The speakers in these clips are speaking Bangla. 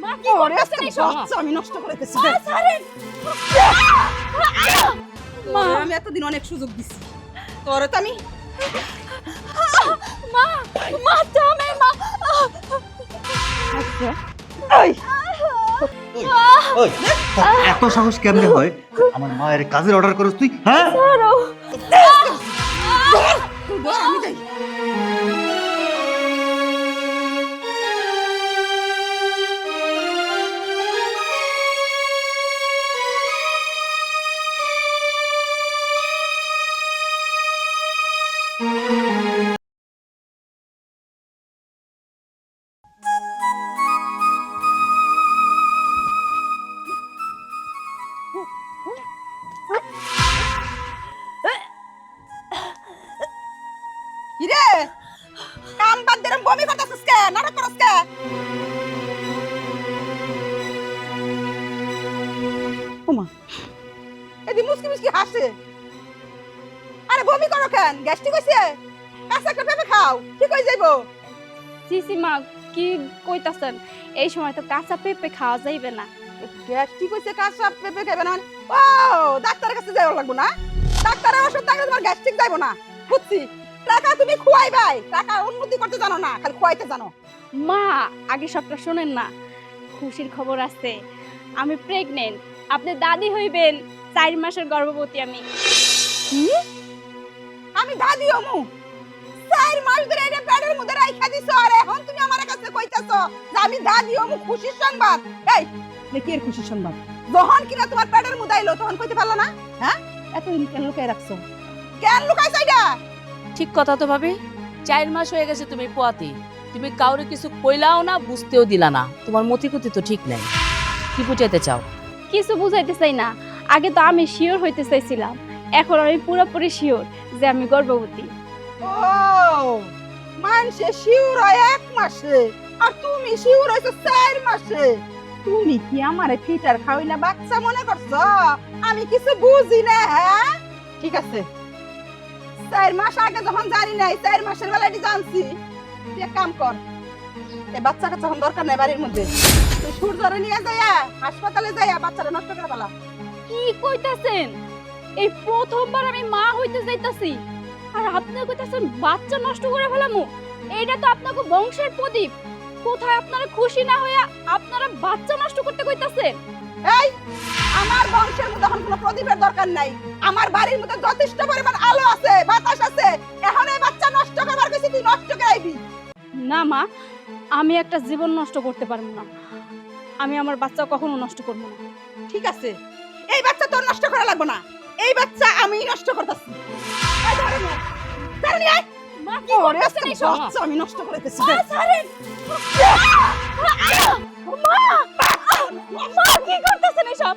মা কি করতেছেন এইসব? বাচ্চা আমি নষ্ট করে দিতেছি। মা ছাড়েন। মা আমি এতদিন অনেক সুযোগ দিছি, তোরে তো আমি মা মা থামেন মা। এই ওই এত সাহস কেমনে হয় আমার মায়ের কাজের অর্ডার করছ তুই? হ্যাঁ ছাড়ো। ধর, আমি যাই। কিরে কাম বাদ দিয়ে বমি করতেছিস কে? নাটক করছিস কে? ওমা, এদি মুসকি মুসকি হাসে। আরে বমি করো কেন? গ্যাস্ট্রিক হইছে? কাঁচা একটা পেঁপে খাও, ঠিক হয়ে যাইবো। সিসি মা কি কইতাছেন? এই সময় তো কাঁচা পেঁপে খাওয়া যাইবে না। গ্যাস্ট্রিক হইছে, কাঁচা পেঁপে খাইবে না মানে? ও, ডাক্তারের কাছে যাওয়া লাগবো না? ডাক্তারের ওষুধ থাকলে তোমার গ্যাস্ট্রিক যাইবো না, বুঝছি। টাকা তুমি খুয়াইবাই, টাকা উন্নতি করতে জানো না, খালি খুয়াইতে জানো। মা আগে সবটা শোনেন না, খুশির খবর আছে, আমি প্রেগনেন্ট। আপনি দাদি হইবেন, 4 মাসের গর্ভবতী আমি। কি? আমি দাদি হমু? 4 মাস ধরে এটা পেটের মধ্যে রাইখা দিছো, আর এখন তুমি আমার কাছে কইতাছো যে আমি দাদি হমু? খুশির সংবাদ। এই দেখি এর খুশির সংবাদ যখন কিনা তোমার পেটের মধ্যে আইলো তখন কইতে পারলো না? হ্যাঁ, এতদিন কেন লুকাই রাখছো? কেন লুকাইছো এটা? ঠিক কথা তো ভাবি, 4 মাস হয়ে গেছে তুমি পোয়াতি, তুমি কাউরে কিছু কইলাও না, বুঝতেও দিলা না, তোমার মতিগতি তো ঠিক নাই। কি বুঝাইতে চাও? কিছু বুঝাইতে চাই না, আগে তো আমি শিওর হইতে চাইছিলাম, এখন আমি পুরোপুরি শিওর যে আমি গর্ভবতী। ও, মানুষে শিউর হয় 1 মাসে, আর তুমি শিউর হইছো 4 মাসে। তুমি কি আমারে ফিটার খাওয়াইলা বাচ্চা মনে করছো? আমি কিছু বুঝি না। হ্যাঁ ঠিক আছে, 4 মাস আগে যখন জানি নাই, 4 মাসের বেলাটি জানছি। তুই এক কাম কর, এই বাচ্চা কাচ্চা এখন দরকার নাই বাড়ির মধ্যে। তুই সূর্যরে নিয়ে যাইয়া হাসপাতালে যাইয়া বাচ্চাটা নষ্ট করে ফেলা। কি কইতাছেন? এই প্রথমবার আমি মা হইতে যাইতাছি, আর আপনি কইতাছেন বাচ্চা নষ্ট করে ফেলামু? এইটা তো আপনাকে বংশের প্রদীপ। কোথায় আপনারা খুশি না হইয়া আপনারা বাচ্চা নষ্ট করতে কইতাছেন? এই, আমার বংশের মধ্যে এখন কোনো প্রদীপের দরকার নাই। আমার বাড়ির মধ্যে যথেষ্ট পরিমাণ আলো আছে, বাতাস আছে। এখন এই বাচ্চা নষ্ট করবার কিছু তুই নষ্ট করে আইবি? না মা, আমি একটা জীবন নষ্ট করতে পারবো না। আমি আমার বাচ্চা কখনো নষ্ট করবো না। ঠিক আছে, এই বাচ্চা তোর নষ্ট করা লাগবে না, এই বাচ্চা আমি নষ্ট করতেছি। এই ধরে নে, ধরে নিয়ে আয়। মা কি ওরে করতেছেন এইসব? বাচ্চা আমি নষ্ট করে দিতেছি। মা ছাড়েন। মা মা কি করতেছেন এইসব?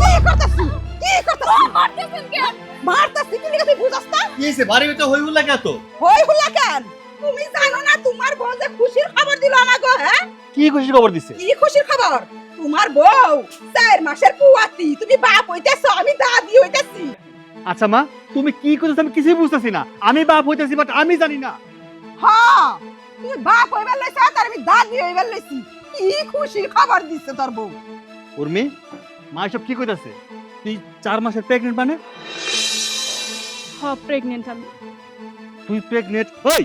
কি করতেছি? কি করতেছি? মারতেছেন কেন? মারতাছি কি লিখে তুই বুঝাস না? কি হইছে বাড়ির ভিতর হই হুল্লা কে তো? হই হুল্লা কেন? তুমি জানো না তোমার বউ যে খুশির খবর দিল আমাকে? হ্যাঁ, কি খুশি খবর দিছে? কি খুশির খবর? তোমার বউ 4 মাসের পুয়াতি, তুমি বাপ হইতেছো, আমি দাদি হইতেছি। আচ্ছা মা, তুমি কি কইতেছ আমি কিছুই বুঝতাছি না। আমি বাপ হইতাছি বাট আমি জানি না। হ্যাঁ, তুমি বাপ হইবার লইছ আর আমি দাদি হইবার লইছি। কি খুশির খবর দিছে তোর বউ? উর্মি, মা এসব কি কইতাছে? তুই 4 মাসের প্রেগন্যান্ট মানে? হ্যাঁ প্রেগন্যান্ট আমি। তুই প্রেগন্যান্ট? ওই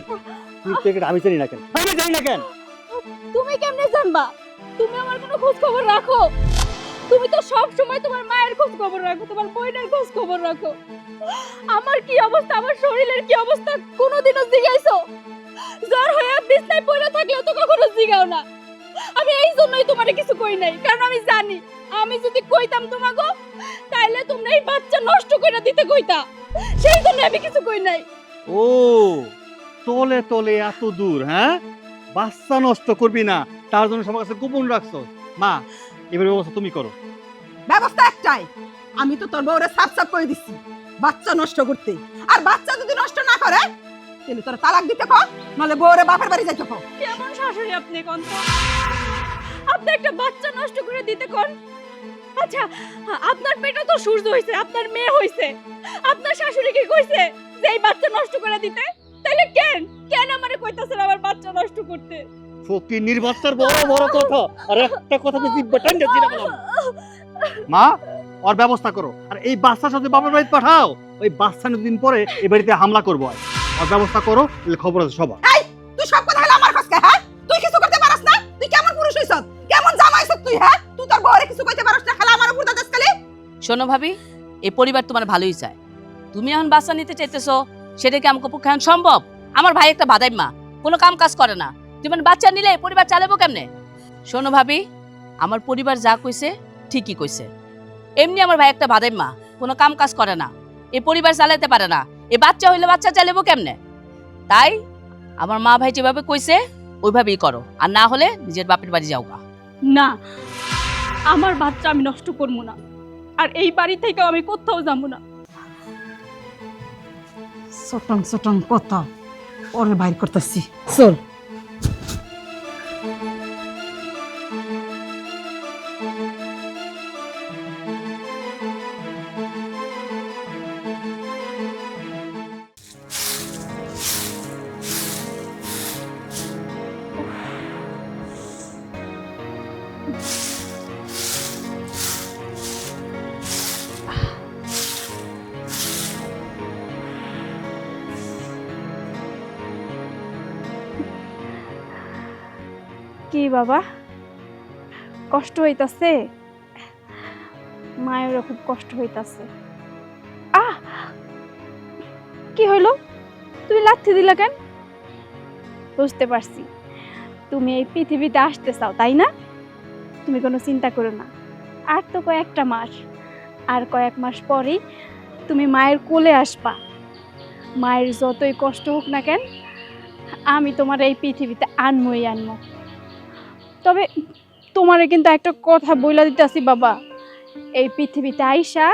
তুই প্রেগন্যান্ট আমি জানি না কেন? আমি জানি না কেন? তুমি কেমনে জানবা? তুমি আমার কোনো খোঁজ খবর রাখো? তুমি তো সব সময় তোমার মায়ের খোঁজ খবর রাখো, তোমার বোনের খোঁজ খবর রাখো। আমার কি অবস্থা, আমার শরীরের কি অবস্থা কোনোদিনও জিজ্ঞাসো? জ্বর হয়ে বিছনায় পড়ে থাকলেও তো কখনো জিগাও না। আমি এই জন্যই তোমারে কিছু কই নাই, কারণ আমি জানি আমি যদি কইতাম তোমাকে তাইলে তোমরা এই বাচ্চা নষ্ট করে দিতে কইতা। সেই জন্য আমি কিছু কই নাই। ও, তলে তলে এত দূর, হ্যাঁ? বাচ্চা নষ্ট করবি না তার জন্য সবার কাছে গোপন রাখছো। মা, এবার ব্যবস্থা তুমি করো। ব্যবস্থা একটাই, আমি তো তোর বউরে সাফ সাফ করে দিচ্ছি বাচ্চা নষ্ট করতে। আর বাচ্চা যদি নষ্ট না করে তাহলে তোর তালাক দিতে কও, নালে বউরে বাপের বাড়ি যাইতে কও। কেমন শাশুড়ি আপনি কোন তো? আপনি একটা বাচ্চা নষ্ট করে দিতে কোন? আচ্ছা, আপনার পেটে তো সূর্য হইছে, আপনার মেয়ে হইছে, আপনার শাশুড়ি কি কইছে যে এই বাচ্চা নষ্ট করে দিতে? তাইলে কেন আমারে কইতাছেন আমার বাচ্চা নষ্ট করতে? ফকির নির্বাচনের বড় বড় কথা আর একটা কথা তো জিব্বা টাইনটা দিনা বললাম। মা ওর ব্যবস্থা করো, আর এই বাচ্চার সাথে বাবার বাড়িতে পাঠাও। ওই বাচ্চা দুদিন পরে এই বাড়িতে হামলা করবো। ওর ব্যবস্থা করো, তাহলে খবর আছে সবার। এই তুই সব কথা হলো আমার কাছে, হ্যাঁ? তুই কিছু করতে পারছ না? তুই কেমন পুরুষ হইছ? কেমন জামাই হইছ তুই, হ্যাঁ? তুই তোর বউরে কিছু কইতে পারছ না, খালি আমার উপর দাদাস খালি। শোনো ভাবি, এই পরিবার তোমার ভালোই চায়। তুমি এখন বাচ্চা নিতে চাইতেছো, সেটা কি আমাকে পক্ষে এখন সম্ভব? আমার ভাই একটা বাদাইম্মা, কোনো কাম কাজ করে না। তুমি বাচ্চা নিলে পরিবার চালাবো কেমনে? শোনো ভাবি, আমার পরিবার যা কইছে ঠিকই কইছে। এমনি আমার ভাই একটা বাদাইম্মা, কোনো কাম কাজ করে না, এই পরিবার চালাতে পারে না। এই বাচ্চা হইলে বাচ্চা চালাবো কেমনে? তাই আমার মা ভাই যেভাবে কইছে ওইভাবেই করো, আর না হলে নিজের বাপের বাড়ি যাওগা। না, আমার বাচ্চা আমি নষ্ট করবো না, আর এই বাড়ি থেকে আমি কোথাও যাবো না। সটং সটং কথা ওরে বাইর করতেছি, চল। কি বাবা, কষ্ট হইতাছে? মায়েরও খুব কষ্ট হইতাছে। কি হইল? তুমি লাথি দিলা কেন? বুঝতে পারছি, তুমি এই পৃথিবীতে আসতে চাও, তাই না? তুমি কোনো চিন্তা করো না, আর তো কয়েকটা মাস, আর কয়েক মাস পরেই তুমি মায়ের কোলে আসবা। মায়ের যতই কষ্ট হোক না কেন, আমি তোমার এই পৃথিবীতে আনমই আনবো। তবে তোমারে কিন্তু একটা কথা বইলা দিতেছি বাবা, এই পৃথিবীতে আইসা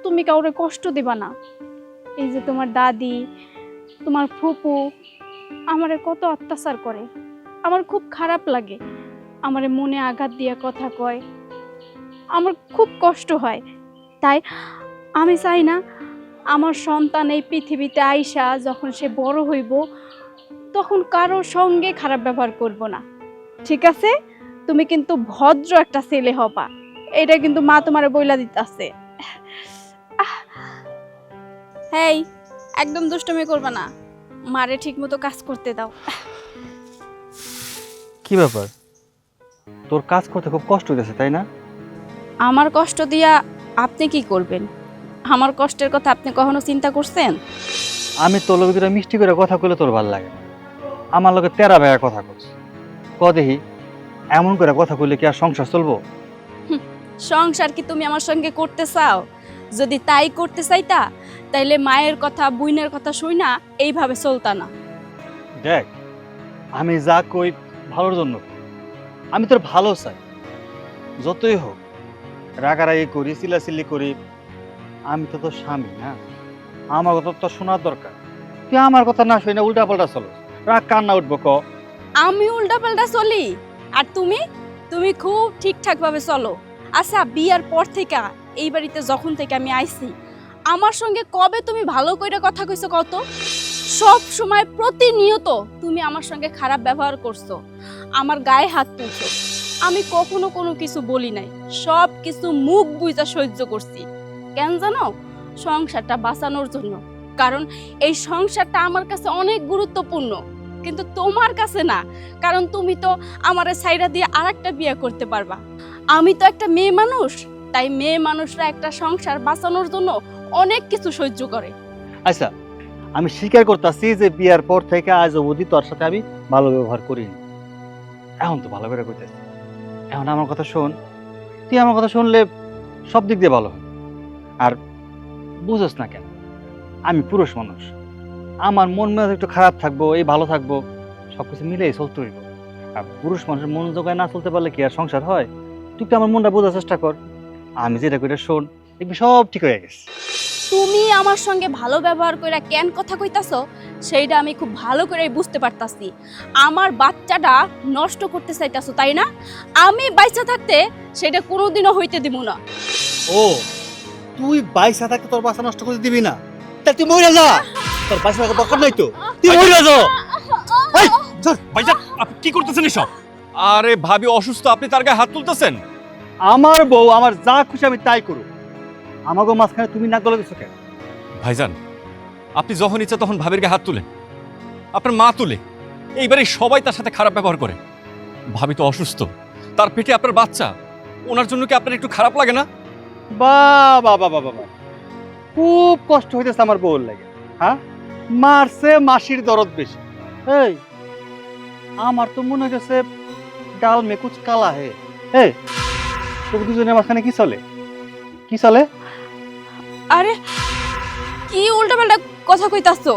তুমি কাউরে কষ্ট দিবা না। এই যে তোমার দাদি, তোমার ফুপু আমারে কত অত্যাচার করে, আমার খুব খারাপ লাগে। আমারে মনে আঘাত দিয়া কথা কয়, আমার খুব কষ্ট হয়। তাই আমি চাই না আমার সন্তান এই পৃথিবীতে আইসা যখন সে বড় হইব তখন কারোর সঙ্গে খারাপ ব্যবহার করব না, ঠিক আছে? তুমি কিন্তু ভদ্র একটা ছেলে হবা, এটা কিন্তু মা তোমারে বইলা দিতেছে। হেই, একদম দুষ্টুমি করবা না, মারে ঠিক মতো কাজ করতে দাও। কি ব্যাপার, তোর কাজ করতে খুব কষ্ট হইতেছে তাই না? আমার কষ্ট দিয়া আপনি কি করবেন? আমার কষ্টের কথা আপনি কখনো চিন্তা করছেন? আমি তোর লগে দুটা মিষ্টি করে কথা কইলে তোর ভালো লাগে না, আমার লগে তেরা বেয়া কথা কইস। ক দেখি, এমন করে কথা কইলে কি আর সংসার চলবো? সংসার কি তুমি আমার সঙ্গে করতে চাও? যদি তাই করতে চাইতা তাইলে মায়ের কথা, বুইনের কথা শুই না এইভাবে চলতা না। দেখ, আমি যা কই ভালোর জন্য কই। আমি তোর ভালো চাই, যতই হোক রাগারাগি করি, চিল্লাচিল্লি করি, আমি তো তোর স্বামী না, আমার কথা তো শোনার দরকার। তুই আমার কথা না শুনে উল্টা পাল্টা চলো, রাগ কান্না উঠবো ক? আমি উল্টাপাল্টা চলি আর তুমি খুব ঠিকঠাক ভাবে চলো। আচ্ছা, বিয়ার পর থেকে এই বাড়িতে যখন থেকে আমি আইছি, আমার সঙ্গে কবে তুমি ভালো করে কথা কইছো কত? সব সময় প্রতিনিয়ত তুমি আমার সঙ্গে খারাপ ব্যবহার করছো, আমার গায়ে হাত তুলছো। আমি কখনো কোনো কিছু বলি নাই, সব কিছু মুখ বুইজা সহ্য করছি। কেন জানো? সংসারটা বাঁচানোর জন্য। কারণ এই সংসারটা আমার কাছে অনেক গুরুত্বপূর্ণ, কিন্তু তোমার কাছে না। কারণ তুমি তো আমারে ছাইরা দিয়ে আরেকটা বিয়ে করতে পারবা। আমি তো একটা মেয়ে মানুষ, তাই মেয়ে মানুষরা একটা সংসার বাঁচানোর জন্য অনেক কিছু সহ্য করে। আচ্ছা, আমি স্বীকার করতেছি যে বিয়ার পর থেকে আজ অবধি তোর সাথে আমি ভালো ব্যবহার করিনি। এখন তো ভালো করে কইতেছি, এখন আমার কথা শোন। তুই আমার কথা শুনলে সব দিক দিয়ে ভালো হবে। আর বুঝোস না কেন, আমি পুরুষ মানুষ, আমার মন মেজাজ একটু খারাপ থাকবো, এই ভালো থাকবো, সবকিছু মিলেই চলতে হইব। আর পুরুষ মানুষের মন জোগায় না চলতে পারলে কি আর সংসার হয়? তুই তো আমার মনটা বোঝার চেষ্টা কর, আমি যেটা করে শোন, দেখবি সব ঠিক হয়ে গেছে। তুমি আমার সঙ্গে ভালো ব্যবহার করে কেন কথা কইতাছো সেইটা আমি খুব ভালো করে বুঝতে পারতাছি। আমার বাচ্চাটা নষ্ট করতে চাইতাছো, তাই না? আমি বাইচা থাকতে সেটা কোনোদিনও হইতে দিব না। ও, তুই বাইসা থাকতে তোর বাসা নষ্ট করে দিবি না? তা তুই মরে যা, তোর বাসা থাকার দরকার নাই তো, তুই মরে যা। এই, যা, বাইসা। আপনি কি করতেছেন এসব? আরে ভাবি অসুস্থ, আপনি তার গায়ে হাত তুলতেছেন? আমার বউ আমার যা খুশি আমি তাই করু, আমাকে মাঝখানে তুমি নাক গলে দিচ্ছ কেন? ভাইজান, আপনি যখন ইচ্ছা তখন ভাবির গায়ে হাত তুলেন, আপনার মা তুলে, এইবারে সবাই তার সাথে খারাপ ব্যবহার করে। ভাবি তো অসুস্থ, তার পেটে আপনার বাচ্চা, ওনার জন্য কি আপনার একটু খারাপ লাগে না? বাবা বাবা বাবা, খুব কষ্ট হইতেছে আমার বউর লাগে। হ্যাঁ, মারছে মাসির দরদ বেশি। এই আমার তো মনে হইতেছে ডাল মে কুছ কালা হে। এই তোকে দুজনের মাঝখানে কি চলে, কি চলে? আরে কি উল্টাপাল্টা কথা কইতাছো?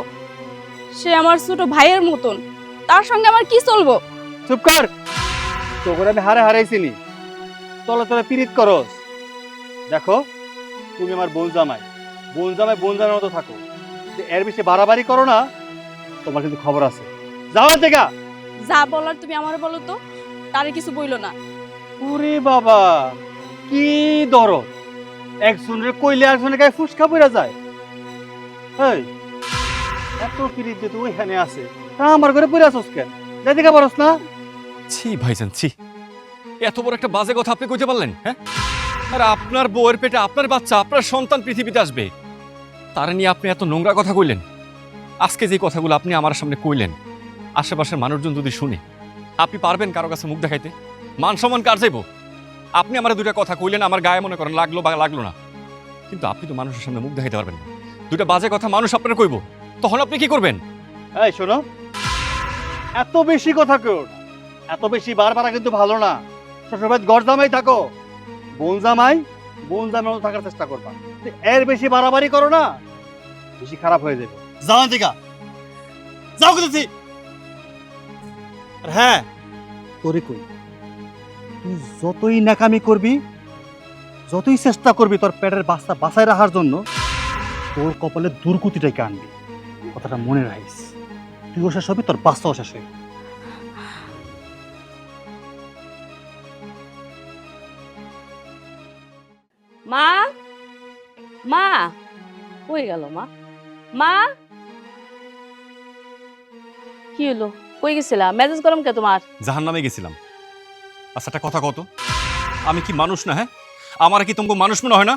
সে আমার ছোট ভাইয়ের মতন, তার সঙ্গে আমার কি চলবো? চুপ কর, তোকে আমি হারে হারাইছিনি, তলে তলে পিরিত করস। দেখো তুমি আমার বোন জামাই, বোন জামাই বোন জামাইয়ের মতো থাকো, এর বেশি বাড়াবাড়ি করো না, তোমার কিন্তু খবর আছে। যাও দেখা। যা বলার তুমি আমার বলো তো, তারে কিছু বইলো না। ওরে বাবা, কি দরদ! একজনের কইলে একজনের গায়ে ফুসকা পড়া যায়। এই এত পিরিত যে তুই এখানে আছে, তা আমার ঘরে পড়ে আসস কেন? যাই দেখা পারস না? ছি ভাইজান, ছি, এত বড় একটা বাজে কথা আপনি কইতে পারলেন? হ্যাঁ, আর আপনার বউয়ের পেটে আপনার বাচ্চা, আপনার সন্তান পৃথিবীতে আসবে, তারা নিয়ে আপনি এত নোংরা কথা কইলেন। আজকে যে কথাগুলো আপনি আমার সামনে কইলেন, আশেপাশের মানুষজন যদি শুনে, আপনি পারবেন কারো কাছে মুখ দেখাইতে? মান সম্মান কার যাইব? আপনি আমার দুইটা কথা কইলেন, আমার গায়ে মনে করেন লাগলো বা লাগলো না, কিন্তু আপনি তো মানুষের সামনে মুখ দেখাইতে পারবেন না। দুইটা বাজে কথা মানুষ আপনার কইব, তখন আপনি কি করবেন? এই শোনো, এত বেশি কথা কেউ না, এত বেশি বারবার কিন্তু ভালো না। শ্বশুরবাড়িতে ঘর জামাই থাকো, বোন জামাই বোন জামাই মতো থাকার চেষ্টা করবা। এর বেশি বাড়াবাড়ি করো না, বেশি খারাপ হয়ে যাবে। যাও দিকা, যাও কোথাছি। হ্যাঁ, তোরে কই, তুই যতই নাকামি করবি, যতই চেষ্টা করবি তোর পেটের বাচ্চা বাঁচায় রাখার জন্য, তোর কপালে দুর্গতিটাই আনবি। কথাটা মনে রাখিস, তুইও শেষ হবি, তোর বাচ্চাও শেষ হবি। মা, মা কই গেল মা? মা, কি হলো, কই গেছিলা? মেজাজ গরম কে তোমার? জাহান্নামে গেছিলাম। আচ্ছা একটা কথা কত, আমি কি মানুষ না? হ্যাঁ, আমার কি তোমাকে মানুষ মনে হয় না?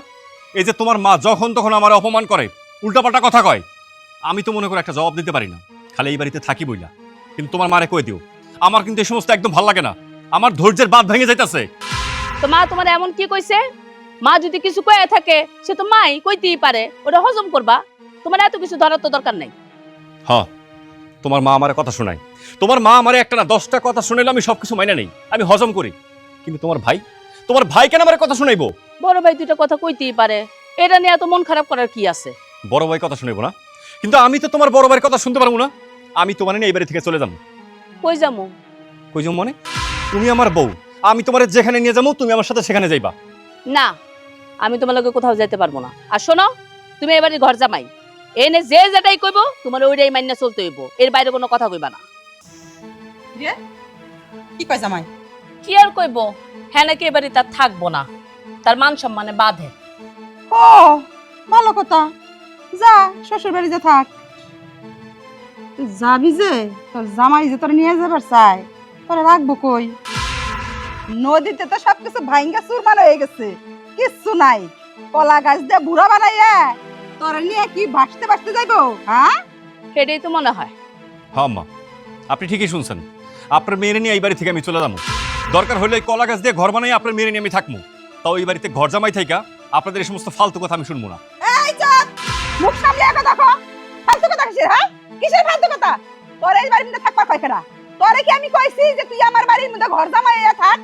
এই যে তোমার মা যখন তখন আমার অপমান করে, উল্টাপাল্টা কথা কয়, আমি তো মনে করে একটা জবাব দিতে পারি না, খালি এই বাড়িতে থাকি বইলা। কিন্তু তোমার মারে কই দিও, আমার কিন্তু এই সমস্ত একদম ভালো লাগে না, আমার ধৈর্যের বাঁধ ভেঙে যাইতাছে। তো মা তোমার এমন কি কইছে? মা যদি কিছু কয়ে থাকে সে তো মাই কইতেই পারে, ওটা হজম করবা। তোমার এত কিছু ধরার তো দরকার নেই। হ্যাঁ, তোমার মা আমার কথা শোনায়, তোমার মা আমারে একটা না 10টা কথা শুনাইলে আমি সবকিছু মাইনা নেই, আমি হজম করি। কিন্তু তোমার ভাই কেন আমার কথা শুনাইবো? বড় ভাই দুইটা কথা কইতেই পারে, এটা নিয়ে এত মন খারাপ করার কি আছে? বড় ভাই কথা শুনাইবো না? কিন্তু আমি তো তোমার বড় ভাইয়ের কথা শুনতে পারবো না। আমি তোমার নিয়ে এই বাড়ি থেকে চলে যাবো। কই যামু? কই যাবো মানে? তুমি আমার বউ, আমি তোমার যেখানে নিয়ে যাবো তুমি আমার সাথে সেখানে যাইবা। না, আমি তোমার লগে কোথাও যেতে পারবো না। আর শোনো, তুমি এবারে ঘর জামাই, এনে যে যেটাই কইব তোমার ওইটাই মাইনা চলতে হইব, এর বাইরে কোনো কথা কইবা না। কি কয় জামাই? কি আর কইব, হ্যাঁ নাকি এবারে তার থাকবো না, তার মান সম্মানে বাধে। ও ভালো কথা, যা শ্বশুর বাড়ি যা থাক। তুই যাবি যে, তোর জামাই যে তোর নিয়ে যাবার চাই, তোরা রাখবো কই? নদীতে তো সবকিছু ভাঙ্গা চুরমার হয়ে গেছে, কিচ্ছু নাই। কলা গাছ দিয়ে বুড়া বানাইয়া তোরা নিয়ে কি ভাসতে ভাসতে যাইবো? হ্যাঁ, সেটাই তো মনে হয়। হ্যাঁ মা, আপনি ঠিকই শুনছেন, আপনার মেয়ের নিয়ে এই বাড়ি থেকে আমি চলে যাবো। দরকার হলে এই কলা গাছ দিয়ে ঘর বানাই আপনার মেয়ের নিয়ে আমি থাকবো, তাও এই বাড়িতে ঘর জামাই থাইকা আপনাদের এই সমস্ত ফালতু কথা আমি শুনবো না। এই চুপ, মুখ সামলে কথা দেখো। ফালতু কথা কিসের? হ্যাঁ, কিসের ফালতু কথা? তোর এই বাড়ির মধ্যে থাকবার কয়খানা? তোরে কি আমি কইছি যে তুই আমার বাড়ির মধ্যে ঘর জামাইয়া থাক?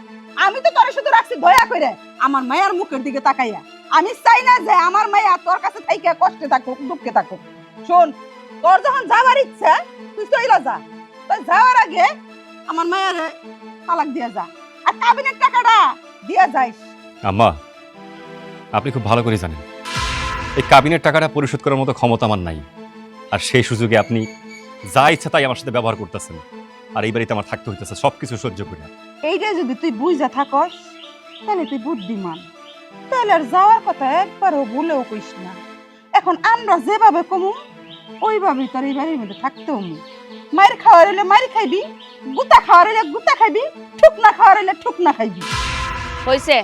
আমি তো তোরে শুধু রাখছি দয়া কইরে, আমার মায়ের মুখের দিকে তাকাইয়া। আমি চাই না যে আমার মায়া তোর কাছে থাইকা কষ্টে থাকুক, দুঃখে থাকুক। শোন, তোর যখন যাওয়ার ইচ্ছা তুই চইলা যা, তুই যাওয়ার আগে আমার মায়ের তালাক দিয়া যা, আর কাবিনের টাকাটা দিয়া যাইস। আম্মা, আপনি খুব ভালো করে জানেন এই কাবিনের টাকাটা পরিশোধ করার মতো ক্ষমতা আমার নাই, আর সেই সুযোগে আপনি যা ইচ্ছা তাই আমার সাথে ব্যবহার করতেছেন, আর এই বাড়িতে আমার থাকতে হইতেছে সবকিছু সহ্য করে। এইটা যদি তুই বুঝা থাকস তাহলে তুই বুদ্ধিমান, তাহলে আর যাওয়ার কথা একবারও ভুলেও কইস না। এখন আমরা যেভাবে কমু ওইভাবেই তোর এই বাড়ির মধ্যে থাকতে হমু। মায়ের খাওয়ার হলে মায়ের খাইবি, গুতা খাওয়ার হলে গুতা খাইবি, ঠুকনা খাওয়ার হলে ঠুকনা খাইবি। হইছে,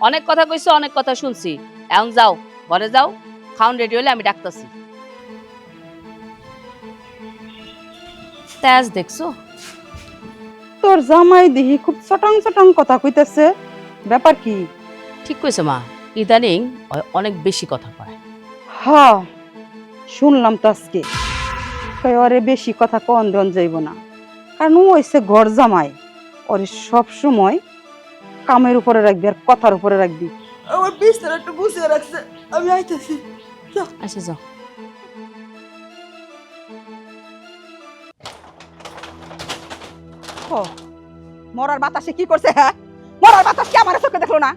অনেক কথা কইছো, অনেক কথা শুনছি। এখন যাও, ঘরে যাও, খাউন রেডি হলে আমি ডাকতাছি। তেজ দেখছো? তোর জামাই দেখি খুব চটং চটং কথা কইতেছে, ব্যাপার কি? ঠিক কইছে মা, ইদানিং অনেক বেশি কথা কয়। হ্যাঁ শুনলাম তো আজকে, কই ওরে বেশি কথা কন দেন যাইব না, কারণ ও হইছে ঘর জামাই, ওরে সব সময় কামের উপরে রাখবি আর কথার উপরে রাখবি। আমার বিছানা একটু গুছিয়ে রাখছে, আমি আইতাছি। আচ্ছা যাও। মরার বাতাসে কি করছে? হ্যাঁ, মরার বাতাস কি আমার চোখে দেখলো না?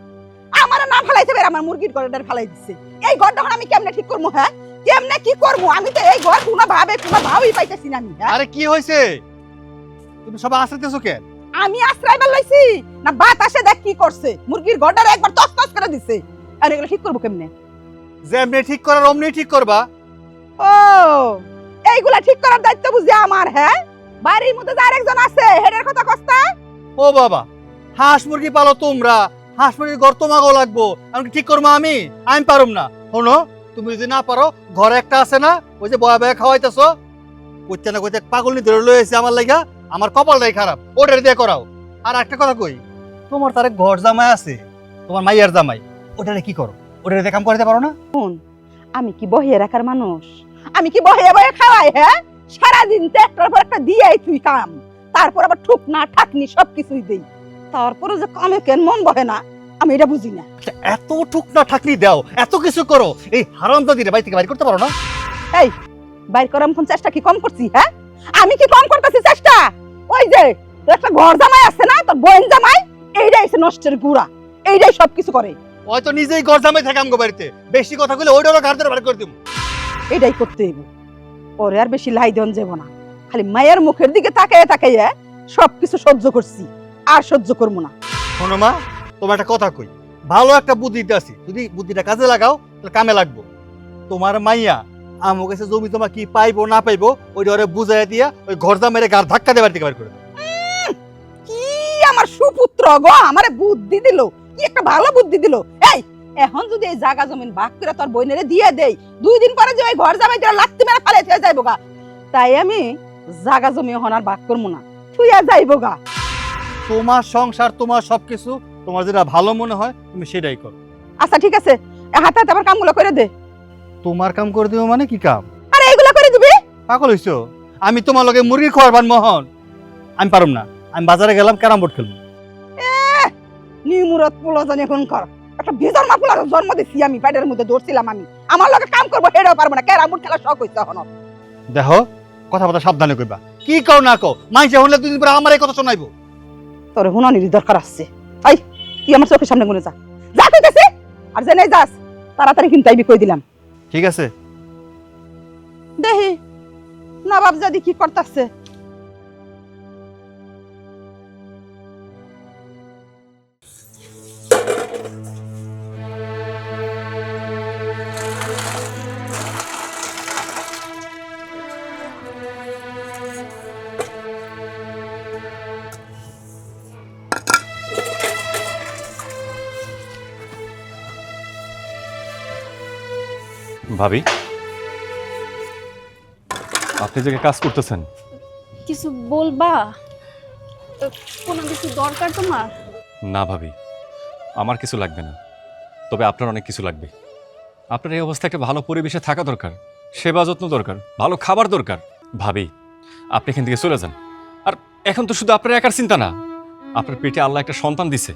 আমার নাম ফেলাইছে, বের আমার মুরগির ঘরটার ফেলাই দিচ্ছে। এই ঘরটা আমি কেমনে ঠিক করবো? হ্যাঁ, কেমনে কি করবো? আমি তো এই ঘর কোনো ভাবেই পাইতেছি না আমি। হ্যাঁ, আরে কি হয়েছে? তুমি সব আশ্রইতেছো কেন? আমি আশ্রয়বার লইছি না বাতাসে দেখ কি করছে, মুরগির ঘরটার একবার তছতছ করে দিছে। আর এগুলো ঠিক করবো কেমনে? যেমনি ঠিক করার অমনি ঠিক করবা। ও, এইগুলা ঠিক করার দায়িত্ব বুঝি আমার? হ্যাঁ, বাড়ির মধ্যে যার একজন আছে হেডের কথা কস্তা। ও বাবা, হাঁস মুরগি পালো তোমরা, হাঁস মুরগির ঘর তোমাকেও লাগবো, আমি ঠিক করবো? আমি পারুম না। শোনো, তুমি যদি না পারো, ঘরে একটা আছে না, ওই যে বয়া বয়া খাওয়াইতেছো, কইতে না কইতে পাগলনি ধরে লয়ে এসে আমার লাগা, আমার কপালটাই খারাপ, ওটার দিয়ে করাও। আর একটা কথা কই, তোমার তারে ঘর জামাই আছে, তোমার মাইয়ার জামাই, ওটারে কি করো? ওটারে দিয়ে কাম করতে পারো না? আমি কি বহিয়ে রাখার মানুষ? আমি কি বহিয়ে বহিয়ে খাওয়াই? হ্যাঁ, সারাদিন তো একটার পর একটা দিয়াই তুই কাম, তারপর আবার ঠুকনা ঠাকনি সবকিছুই দেই, তারপরে যে কামে কেন মন বহে না, আমি এটা বুঝি না। এত টুকনা ঠাকনি দাও, এত কিছু করো, এই হারামজাদিরে বাড়ি থেকে বাইর করতে পারো না? এই বাইর করার মতন চেষ্টা কি কম করছি? হ্যাঁ, আমি কি কম করতেছি চেষ্টা? ওই যে তোর একটা ঘর জামাই আছে না, তোর বোন জামাই, এইটাই এসে নষ্টের গুড়া, এইটাই সবকিছু করে। হয়তো নিজেই ঘর জামাই থাকে আমগো বাড়িতে, বেশি কথা কইলে ওইটারও ঘর ধরে বার করে দিব। এটাই করতে হইব, ওরে আর বেশি লাই দেন যাব না। খালি মায়ের মুখের দিকে তাকাইয়া তাকাইয়া সবকিছু সহ্য করছি, আর সহ্য করবো না। শোনো মা, তোমার একটা কথা কই, ভালো একটা বুদ্ধিতে আছি, যদি বুদ্ধিটা কাজে লাগাও তাহলে কামে লাগবো। তোমার মাইয়া আমার কাছে জমি জমা কি পাইবো না পাইবো ওইটা ওরে বুঝাই দিয়া ওই ঘর জামাইরে গার ধাক্কা দিয়ে বাড়ি থেকে বার করে দাও। কি আমার সুপুত্র গো, আমারে বুদ্ধি দিল, কি একটা ভালো বুদ্ধি দিল। এই এখন যদি এই জায়গা জমিন ভাগ করে তোর বইনেরে দিয়ে দেই, 2 দিন পরে যে ওই ঘর জামাই তোরা লাত্তি মেরে পালাই থিয়া যাইবো গা, তাই আমি জায়গা জমি এখন আর ভাগ করবো না, থুইয়া যাইবো গা। তোমার সংসার, তোমার সবকিছু, তোমার যেটা ভালো মনে হয় তুমি সেটাই করো। আচ্ছা ঠিক আছে, হাতে হাতে আমার কামগুলো করে দে। তোমার কাম করে দিও মানে কি কাম? আরে এগুলো করে দিবি? পাগল হইছো? আমি তোমার লগে মুরগি খাওয়ার মোহন, আমি পারুম না। আমি বাজারে গেলাম ক্যারাম বোর্ড খেলবো। নিমুরত পোলা জানি এখন কর, একটা বিজর মা পোলার জন্ম দিছি আমি, পেটের মধ্যে ধরছিলাম আমি, আমার লগে কাম করবো হেডেও পারবো না, ক্যারাম বোর্ড খেলা শখ হইছে এখন। দেখো, কথা বলা সাবধানে কইবা, কি কও না কও, মাইসে হলে 2 দিন পরে আমার এই কথা শোনাইবো। তোর হুনানির দরকার আছে। আই তুই আমার চোখের সামনে গুনে যা, যা কইতেছি, আর জেনে যাস তাড়াতাড়ি কিন্তু আইবি কই দিলাম। ঠিক আছে? দেখি নবাব জাদি কি করতেছে। ভাবি, আপনি যে কাজ করতেছেন, কিছু বলবা? কোনো কিছু দরকার তোমার? না ভাবি, আমার কিছু লাগবে না, তবে আপনার অনেক কিছু লাগবে। আপনার এই অবস্থায় একটা ভালো পরিবেশে থাকা দরকার, সেবা যত্ন দরকার, ভালো খাবার দরকার। ভাবি, আপনি এখান থেকে চলে যান। আর এখন তো শুধু আপনার একার চিন্তা না, আপনার পেটে আল্লাহ একটা সন্তান দিছে,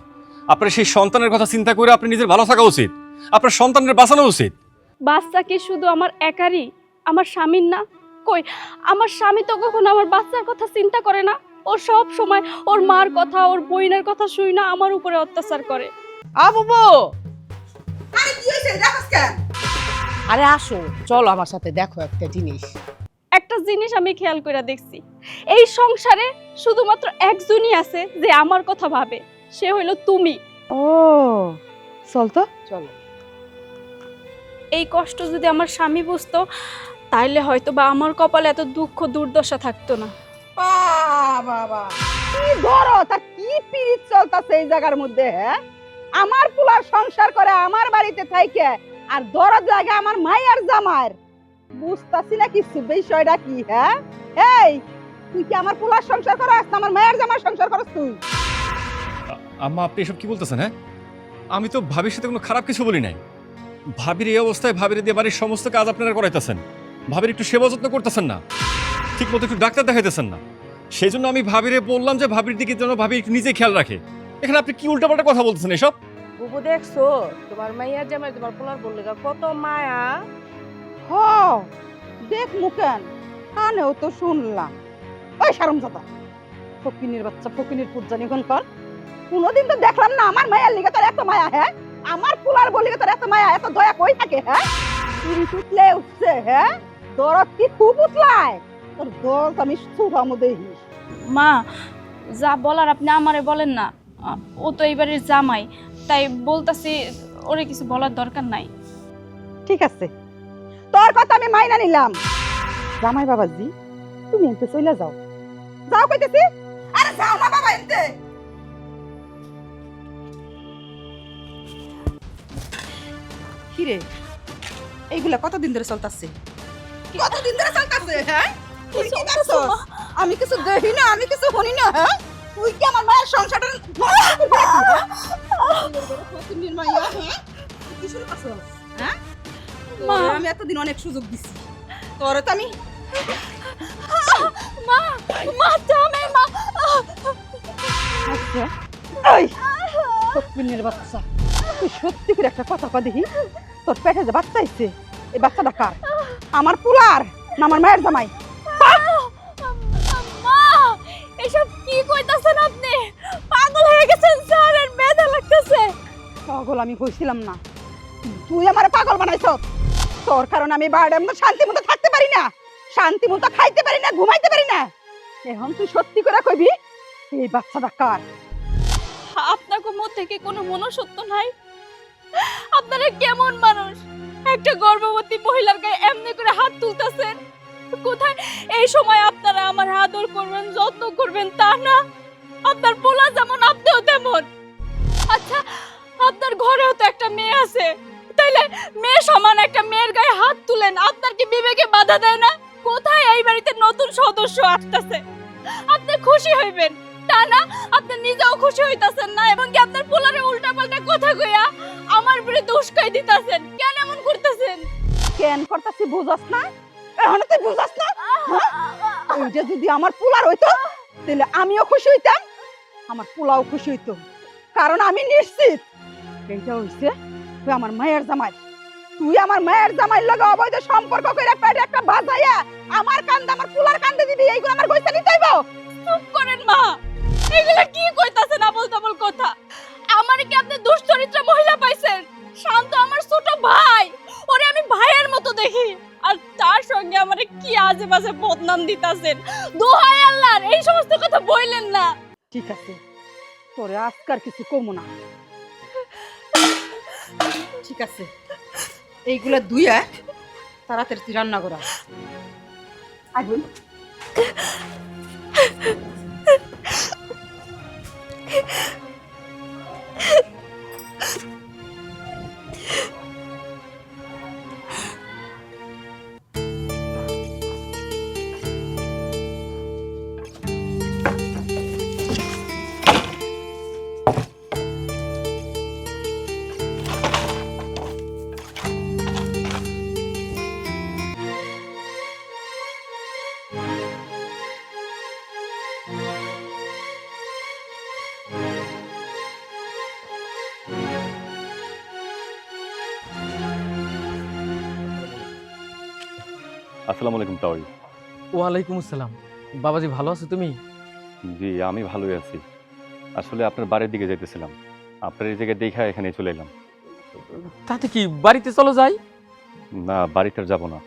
আপনার সেই সন্তানের কথা চিন্তা করে আপনি নিজের ভালো থাকা উচিত, আপনার সন্তানের বাঁচানো উচিত। বাচ্চা কি শুধু আমার একারই, আমার স্বামীর না? কই, আমার স্বামী তো কখনো আমার বাচ্চার কথা চিন্তা করে না। ও সব সময় ওর মার কথা, ওর বোনের কথা শুই না আমার উপরে অত্যাচার করে। আবুবু, আরে কি হইছে দেখছ কেন? আরে আসো, চলো আমার সাথে দেখো একটা জিনিস। একটা জিনিস আমি খেয়াল করে দেখছি, এই সংসারে শুধুমাত্র একজনই আছে যে আমার কথা ভাবে, সে হইলো তুমি। ও চল তো, চলো। এই কষ্ট যদি আমার স্বামী বুঝতো, তাইলে হয়তো বা আমার কপালে এত দুঃখ দুর্দশা থাকতো না। বাবা কি ধরো তা কি পিরিত চলতেছে এই জায়গার মধ্যে হ্যাঁ আমার পোলার সংসার করে আমার বাড়িতে থাইকে আর দরদ লাগে আমার মায়ের জামার বুঝতাছি না কিছু বিষয়টা কি হ্যাঁ এই তুই কি আমার পোলার সংসার করস না আমার মায়ের জামার সংসার করস তুই আম্মা আপনি এসব কি বলতেছেন হ্যাঁ আমি তো ভাবির সাথে কোনো খারাপ কিছু বলি নাই ভাবির এই অবস্থায় ভাবির দিয়ে বাড়ির সমস্ত কাজ আপনারা করাইতেছেন ভাবির একটু সেবা যত্ন করতেছেন না ঠিক মতো একটু ডাক্তার দেখাইতেছেন না সেই জন্য আমি ভাবিরে বললাম যে ভাবির দিকে যেন ভাবি একটু নিজে খেয়াল রাখে এখানে আপনি কি উল্টাপাল্টা কথা বলতেছেন এসব বুবু দেখছো তোমার মাইয়ার জামাই তোমার পোলার বললে কত মায়া হ দেখ মুকেন কানেও তো শুনলাম ওই শারমজাদা ফকিনির বাচ্চা ফকিনির পুজানি কোন কর কোনোদিন তো দেখলাম না আমার মায়ের লিগে তোর এত মায়া হ্যাঁ আমার পোলার বলি তোর এত মায়া এত দয়া কই থাকে হ্যাঁ তুই উঠলে উঠছে হ্যাঁ দরদ কি খুব উঠলায় তোর দল আমি সুরামো দেহি মা যা বলার আপনি আমারে বলেন না ও তো এই বাড়ির জামাই তাই বলতাছি ওরে কিছু বলার দরকার নাই। ঠিক আছে তোর কথা আমি মাইনা নিলাম জামাই বাবাজি তুমি এনতে চলে যাও যাও কইতেছি আরে যাও না বাবা এনতে কিরে এইগুলা কতদিন ধরে চলতেছে কতদিন ধরে চলতেছে হ্যাঁ তুই কি করছস আমি কিছু দেখি না আমি কিছু শুনি না হ্যাঁ তুই কি আমার মায়ের সংসারটা কতদিন মাইয়া হ্যাঁ কি শুরু করছস হ্যাঁ মা আমি এতদিন অনেক সুযোগ দিছি তোরে তো আমি মা মা জামাই মা আচ্ছা এই ফকিনের বাচ্চা তুই সত্যি করে একটা কথা কই দেখি তোর পেটে যে বাচ্চা আইছে এই বাচ্চাটা কার আমার পুলার না আমার মায়ের জামাই মা এসব কি কইতাছেন আপনি পাগল হয়ে গেছেন স্যার এর ব্যথা লাগতেছে। পাগল আমি কইছিলাম না তুই আমারে পাগল বানাইছ তোর কারণে আমি বাড়ির মধ্যে শান্তি মতো থাকতে পারি না শান্তি মতো খাইতে পারি না ঘুমাইতে পারি না এখন তুই সত্যি করে কইবি এই বাচ্চাটা কার আপনাকে মধ্যে কি কোনো মনুষ্যত্ব নাই? আপনারা কেমন মানুষ একটা গর্ভবতী মহিলার গায়ে এমনি করে হাত তুলতেছেন কোথায় এই সময় আপনারা আমার আদর করবেন যত্ন করবেন তা না আপনার পোলা যেমন আপনিও তেমন। আচ্ছা আপনার ঘরেও তো একটা মেয়ে আছে তাইলে মেয়ে সমান একটা মেয়ের গায়ে হাত তুলেন আপনার কি বিবেকে বাধা দেয় না? কোথায় এই বাড়িতে নতুন সদস্য আসতেছে আপনি খুশি হইবেন তা না আপনি নিজেও খুশি হইতাছেন না এবং কি আপনার পোলারে উল্টাপাল্টা কথা কইয়া আমার বিরুদ্ধে উস্কাই দিতাছেন কেন এমন করতেছেন? কেন করতাছি বুঝাস না এখন তুই বুঝাস না এইটা যদি আমার পোলার হইতো তাহলে আমিও খুশি হইতাম আমার পোলাও খুশি হইতো কারণ আমি নিশ্চিত এইটা হইছে তুই আমার মায়ের জামাই তুই আমার মায়ের জামাইয়ের লগে অবৈধ সম্পর্ক কইরা পেটে একটা বাজাইয়া আমার কান্দে আমার পোলার কান্দে দিবি এইগুলো আমার কইতে নিতে হইব চুপ করেন মা এগুলা কি কইতাছেন আবল তাবল কথা আমার কি আপনি দুশ্চরিত্রা মহিলা পাইছেন? শান্ত আমার ছোট ভাই ওরে আমি ভাইয়ের মতো দেখি আর তার সঙ্গে আমারে কি আজে বাজে বদনাম দিতাছেন দোহাই আল্লাহর এই সমস্ত কথা বইলেন না। ঠিক আছে তোরে আজকার কিছু কমু না ঠিক আছে এইগুলা দুইয়া তাড়াতাড়ি তুই রান্না করা আগুন আসসালামু আলাইকুম তাওই ওয়ালাইকুম আসসালাম। বাবাজি ভালো আছো তুমি? জি আমি ভালোই আছি আসলে আপনার বাড়ির দিকে যাইতেছিলাম আপনার এই জায়গায় দেখা এখানে চলে এলাম তাতে কি বাড়িতে চলো যাই? না বাড়িতে আর যাবো না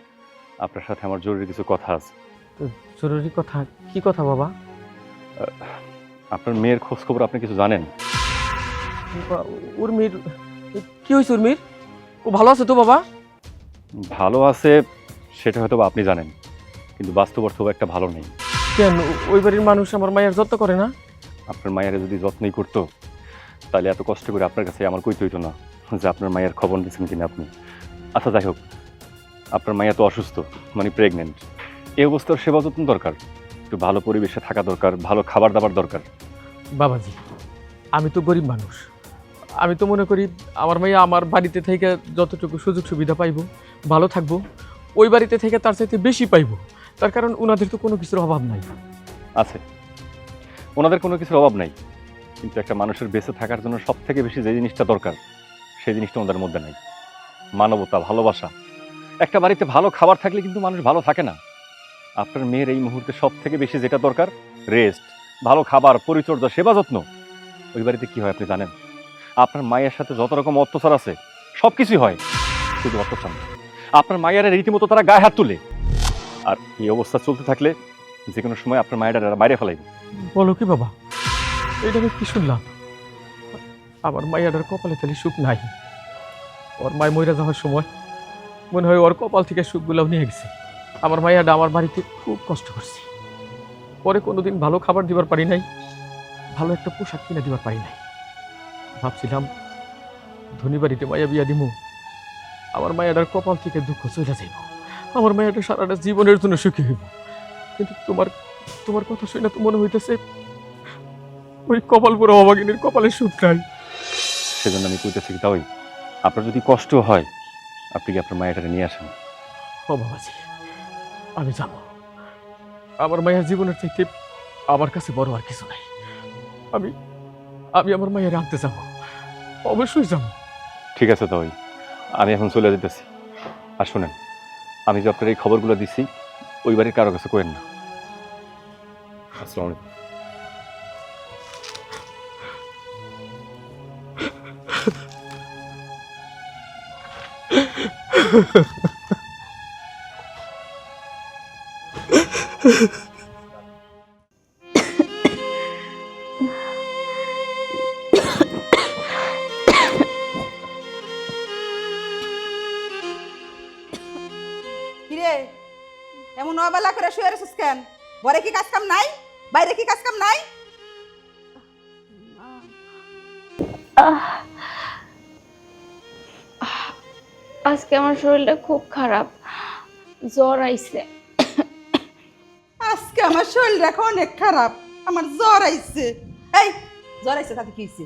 আপনার সাথে আমার জরুরি কিছু কথা আছে জরুরি কথা? কি কথা বাবা? আপনার মেয়ের খোঁজ খবর আপনি কিছু জানেন? উর্মির কি হয়েছে? উর্মির ও ভালো আছে তো বাবা? ভালো আছে সেটা হয়তো বা আপনি জানেন কিন্তু বাস্তব অর্থ একটা ভালো নেই কেন ওই বাড়ির মানুষ আমার মায়ের যত্ন করে না? আপনার মায়ের যদি যত্নই করতো তাহলে এত কষ্ট করে আপনার কাছে আমার কইতে হইতো না যে আপনার মায়ের খবর দিচ্ছেন কিনা আপনি। আচ্ছা যাই হোক, আপনার মায়া তো অসুস্থ, মানে প্রেগনেন্ট। এই অবস্থার সেবা যত্ন দরকার, একটু ভালো পরিবেশে থাকা দরকার, ভালো খাবার দাবার দরকার। বাবাজি, আমি তো গরিব মানুষ, আমি তো মনে করি আমার মাইয়া আমার বাড়িতে থেকে যতটুকু সুযোগ সুবিধা পাইবো, ভালো থাকবো, ওই বাড়িতে থেকে তার চাইতে বেশি পাইবো। তার কারণ ওনাদের তো কোনো কিছুর অভাব নাই। আছে, ওনাদের কোনো কিছুর অভাব নাই, কিন্তু একটা মানুষের বেঁচে থাকার জন্য সব থেকে বেশি যে জিনিসটা দরকার সেই জিনিসটা ওনাদের মধ্যে নাই। মানবতা, ভালোবাসা। একটা বাড়িতে ভালো খাবার থাকলে কিন্তু মানুষ ভালো থাকে না। আপনার মেয়ের এই মুহূর্তে সব থেকে বেশি যেটা দরকার রেস্ট, ভালো খাবার, পরিচর্যা, সেবা যত্ন। ওই বাড়িতে কি হয় আপনি জানেন? আপনার মায়ের সাথে যত রকম অত্যাচার আছে সব কিছুই হয়, শুধু অত্যাচার না, আপনার মায়ের রীতিমতো তারা গায়ে হাত তুলে। আর এই অবস্থা চলতে থাকলে যে কোনো সময় আপনার মায়েরা বাইরে ফেলাইবে। বলো কি বাবা, এটা আমি কি শুনলাম? আমার মাইয়াটার কপালে তাহলে সুখ নাই। ওর মায় মইরা যাওয়ার সময় মনে হয় ওর কপাল থেকে সুখগুলাও নিয়ে গেছে। আমার মাইয়াটা আমার বাড়িতে খুব কষ্ট করছে, পরে কোনোদিন ভালো খাবার দিবার পারি নাই, ভালো একটা পোশাক কিনে দিবার পারি নাই। ভাবছিলাম ধনী বাড়িতে মাইয়া বিয়া দিমু, আমার মায়াটার কপাল থেকে দুঃখ চলে যাইব, আমার মায়াটা সারাটা জীবনের জন্য সুখী হইব। কিন্তু তোমার তোমার কথা শুনে তো মনে হইতেছে ওই কপাল পুরো অভাগিনীর কপালে সুখ নাই। সেজন্য আমি কইতেছি কি, তাই আপনার যদি কষ্ট হয় আপনি কি আপনার মায়েরাটা নিয়ে আসেন। ও বাবাজি, আমি যাব। আমার মায়ের জীবনের চাইতে আমার কাছে বড় আর কিছু নাই। আমি আমি আমার মায়ের আনতে যাব, অবশ্যই যাব। ঠিক আছে, তাই আমি এখন চলে যেতেছি। আর শোনেন, আমি যে আপনার এই খবরগুলো দিছি ওই বাড়ির কারো কাছে করেন না। আসসালামু আলাইকুম। কিরে এমন অবেলা করে শুয়ে রেছিস কেন? ঘরে কি কাজ কাম নাই? বাইরে কি কাজ কাম নাই? আজকে আমার শরীরটা খুব খারাপ, জ্বর আইছে। আজকে আমার শরীর দেখো অনেক খারাপ, আমার জ্বর আইছে। এই জ্বর আইছে তাতে কি হইছে?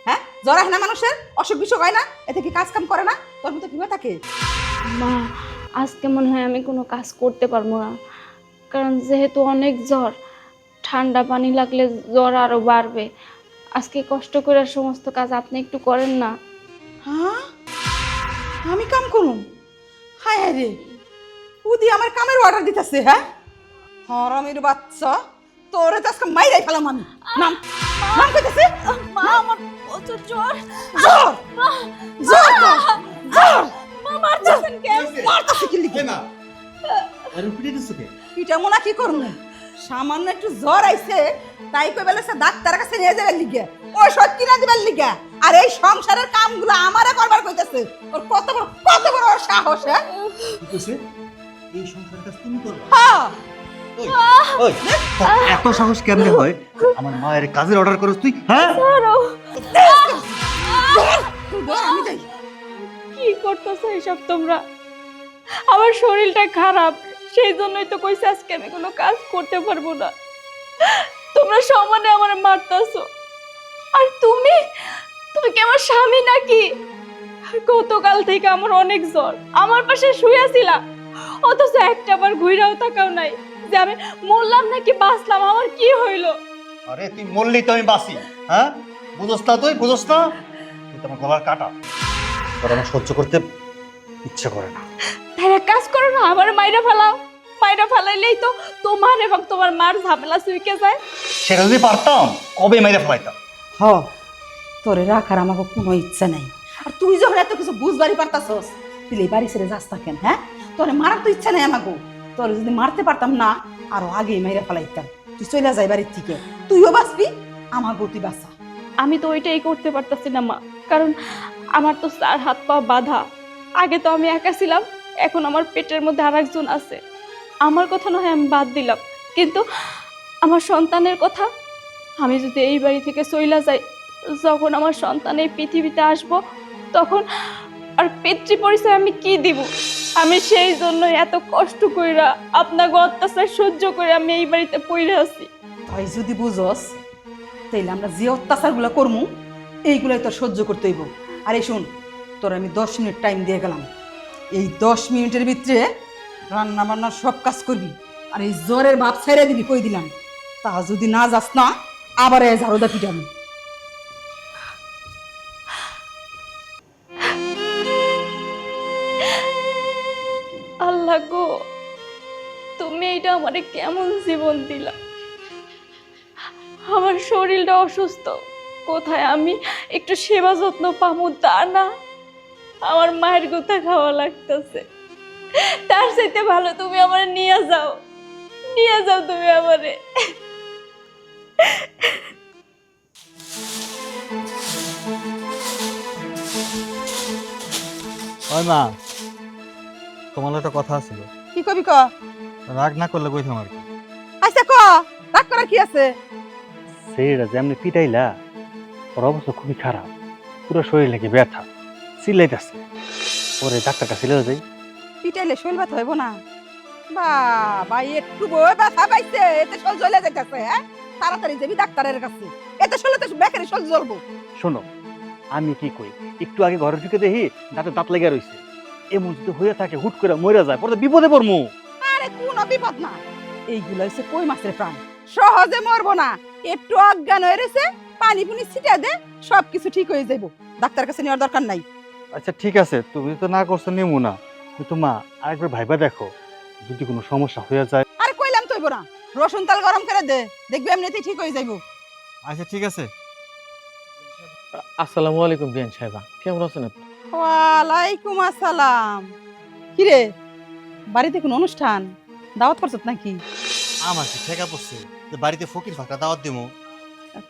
হ্যাঁ, জ্বর হয় না মানুষের? অসুখ বিসুখ হয় না? এতে কি কাজ কাম করে না? তোর মতো কিভাবে থাকে? মা, আজকে মনে হয় আমি কোনো কাজ করতে পারবো না, কারণ যেহেতু অনেক জ্বর, ঠান্ডা পানি লাগলে জ্বর আরো বাড়বে। আজকে কষ্ট করে সমস্ত কাজ আপনি একটু করেন না। হ্যাঁ, আমি কাম করুম? হায় হায় রে, উদি আমার কামের অর্ডার দিতেছে। হ্যাঁ, হরামির বাচ্চা, তোরে তো আজকে মাইরাই ফেলাম আমি। নাম নাম কইতেছে। মা, আমার প্রচুর জ্বর। জ্বর জ্বর তো, জ্বর মা, মারতেছেন কেন? মারতাছে কি লিখে না আরে পিটে দিছো কে? পিঠা মোনা কি করবো? সামান্য একটু জ্বর আইছে তাই কই বেলেছে ডাক্তারের কাছে নিয়ে যাবার লিগে, ওষুধ কিনা দিবার লিগে। আর এই সংসারের কামগুলো আমারে করবার কইতেছে। ওর কত বড় ওর সাহস! হ্যাঁ, কি কইছে? এই সংসারের কাজ তুমি করবে? হ্যাঁ, ওই ওই এত সাহস কেমনে হয় আমার মায়ের কাজের অর্ডার করছ তুই? হ্যাঁ, আমি যাই। কি করতেছো এসব তোমরা? আমার শরীরটা খারাপ, সেই জন্যই তো কইছি আজকে আমি কোনো কাজ করতে পারবো না। তোমরা সমানে আমার মারতেছো। আর তুমি তুমি কি আমার স্বামী নাকি? গতকাল থেকে আমার অনেক জ্বর, আমার পাশে শুয়ে ছিলা, অথচ একটা বার ঘুরাও তাকাও নাই যে আমি মরলাম নাকি বাঁচলাম, আমার কি হইলো? আরে তুই মরলি তো আমি বাসি। হ্যাঁ, বুঝছ না? তুই বুঝছ না? তুই তো আমার গলার কাটা, তোর আমার সহ্য করতে ইচ্ছা করে না। তাই এক কাজ করো না, আমার মাইরা ফেলাও। মাইরা ফেলাইলেই তো তোমার এবং তোমার মার ঝামেলা সুইকে যায়। সেটা যদি পারতাম কবে মেরে ফেলাইতাম। হ, তোরে রাখার আমাকে কোনো ইচ্ছা নাই। আর তুই যখন এত কিছু বুঝবারই পারতাছস, তুই এই বাড়ি ছেড়ে যাস না কেন? হ্যাঁ, তোরে মারার তো ইচ্ছা নাই আমাকে। তোরে যদি মারতে পারতাম না, আরো আগেই মেরে ফেলাইতাম। তুই চলে যাই বাড়ির থেকে, তুইও বাঁচবি, আমাকেও তুই বাঁচা। আমি তো ওইটাই করতে পারতাছি না মা, কারণ আমার তো 4 হাত পা বাঁধা। আগে তো আমি একা ছিলাম, এখন আমার পেটের মধ্যে আরেকজন আছে। আমার কথা না হয় আমি বাদ দিলাম, কিন্তু আমার সন্তানের কথা, আমি যদি এই বাড়ি থেকে চইলা যাই, যখন আমার সন্তান এই পৃথিবীতে আসবো, তখন আর পিতৃ পরিচয় আমি কি দিব? আমি সেই জন্য এত কষ্ট কইরা আপনাকে অত্যাচার সহ্য করে আমি এই বাড়িতে পইরে আছি। তাই যদি বুঝস তাইলে আমরা যে অত্যাচারগুলো করমু এইগুলাই তোর সহ্য করতে হইব। আর এই শুন, তোর আমি 10 মিনিট টাইম দিয়ে গেলাম। এই 10 মিনিটের ভিতরে রান্না বান্নার সব কাজ করবি, আর এই জ্বরের ভাব ছেড়ে দিবি, কই দিলাম। তা যদি না যাস না, আবার এই ঝাড়ুদা পিটাবি। আল্লাহ গো, তুমি এটা আমারে কেমন জীবন দিলা? আমার শরীরটা অসুস্থ, কোথায় আমি একটু সেবা যত্ন পাবো তা না, আমার মায়ের কথা খাওয়া লাগতেছে। তার চাইতে ভালো তুমি আমার নিয়ে যাও, নিয়ে যাও তুমি আমারে। ওই মা, তোমার একটা কথা ছিল, কি কবি ক? রাগ না করলে কইতাম আর কি। আচ্ছা ক, রাগ করার কি আছে? সেইটা যেমনি পিটাইলা, ওর অবস্থা খুবই খারাপ, পুরো শরীর লেগে ব্যথা, চিল্লাইতেছে। ওরে ডাক্তারটা ছিল যাই। পিটাইলে শৈল ব্যথা হইব না? বাবা, একটু বই ব্যথা পাইছে, এতে শোল জ্বলে যাইতেছে। হ্যাঁ, তাড়াতাড়ি যাবি ডাক্তারের কাছে। এতে শোলে তো বেকারি শোল জ্বলবো। শোনো, আমি কি কই, একটু আগে ঘরে ঢুকে দেখি দাঁতে দাঁত লেগে রইছে। এমন যদি হয়ে থাকে হুট করে মরে যায়, পরে তো বিপদে পড়মু। আরে কোনো বিপদ না, এইগুলো হচ্ছে কই মাছের প্রাণ, সহজে মরবো না। একটু অজ্ঞান হয়ে রয়েছে, পানি পুনি ছিটা দে, সবকিছু ঠিক হয়ে যাইব। ডাক্তার কাছে নেওয়ার দরকার নাই। আচ্ছা ঠিক আছে, তুমি তো না করছো নেমু না, কিন্তু মা আরেকবার ভাইবা দেখো, যদি কোনো সমস্যা হয়ে যায়। আরে কইলাম তৈব না, রসুন তেল গরম করে দে, দেখবি এমনিতেই ঠিক হয়ে যাইব। আচ্ছা ঠিক আছে। আসসালামু আলাইকুম বিয়ান সাহেবা, কেমন আছেন আপনি? ওয়ালাইকুম আসসালাম। কিরে, বাড়িতে কোনো অনুষ্ঠান দাওয়াত করছত নাকি? আমার কি ঠেকা পড়ছে যে বাড়িতে ফকির ফাঁকা দাওয়াত দিমু?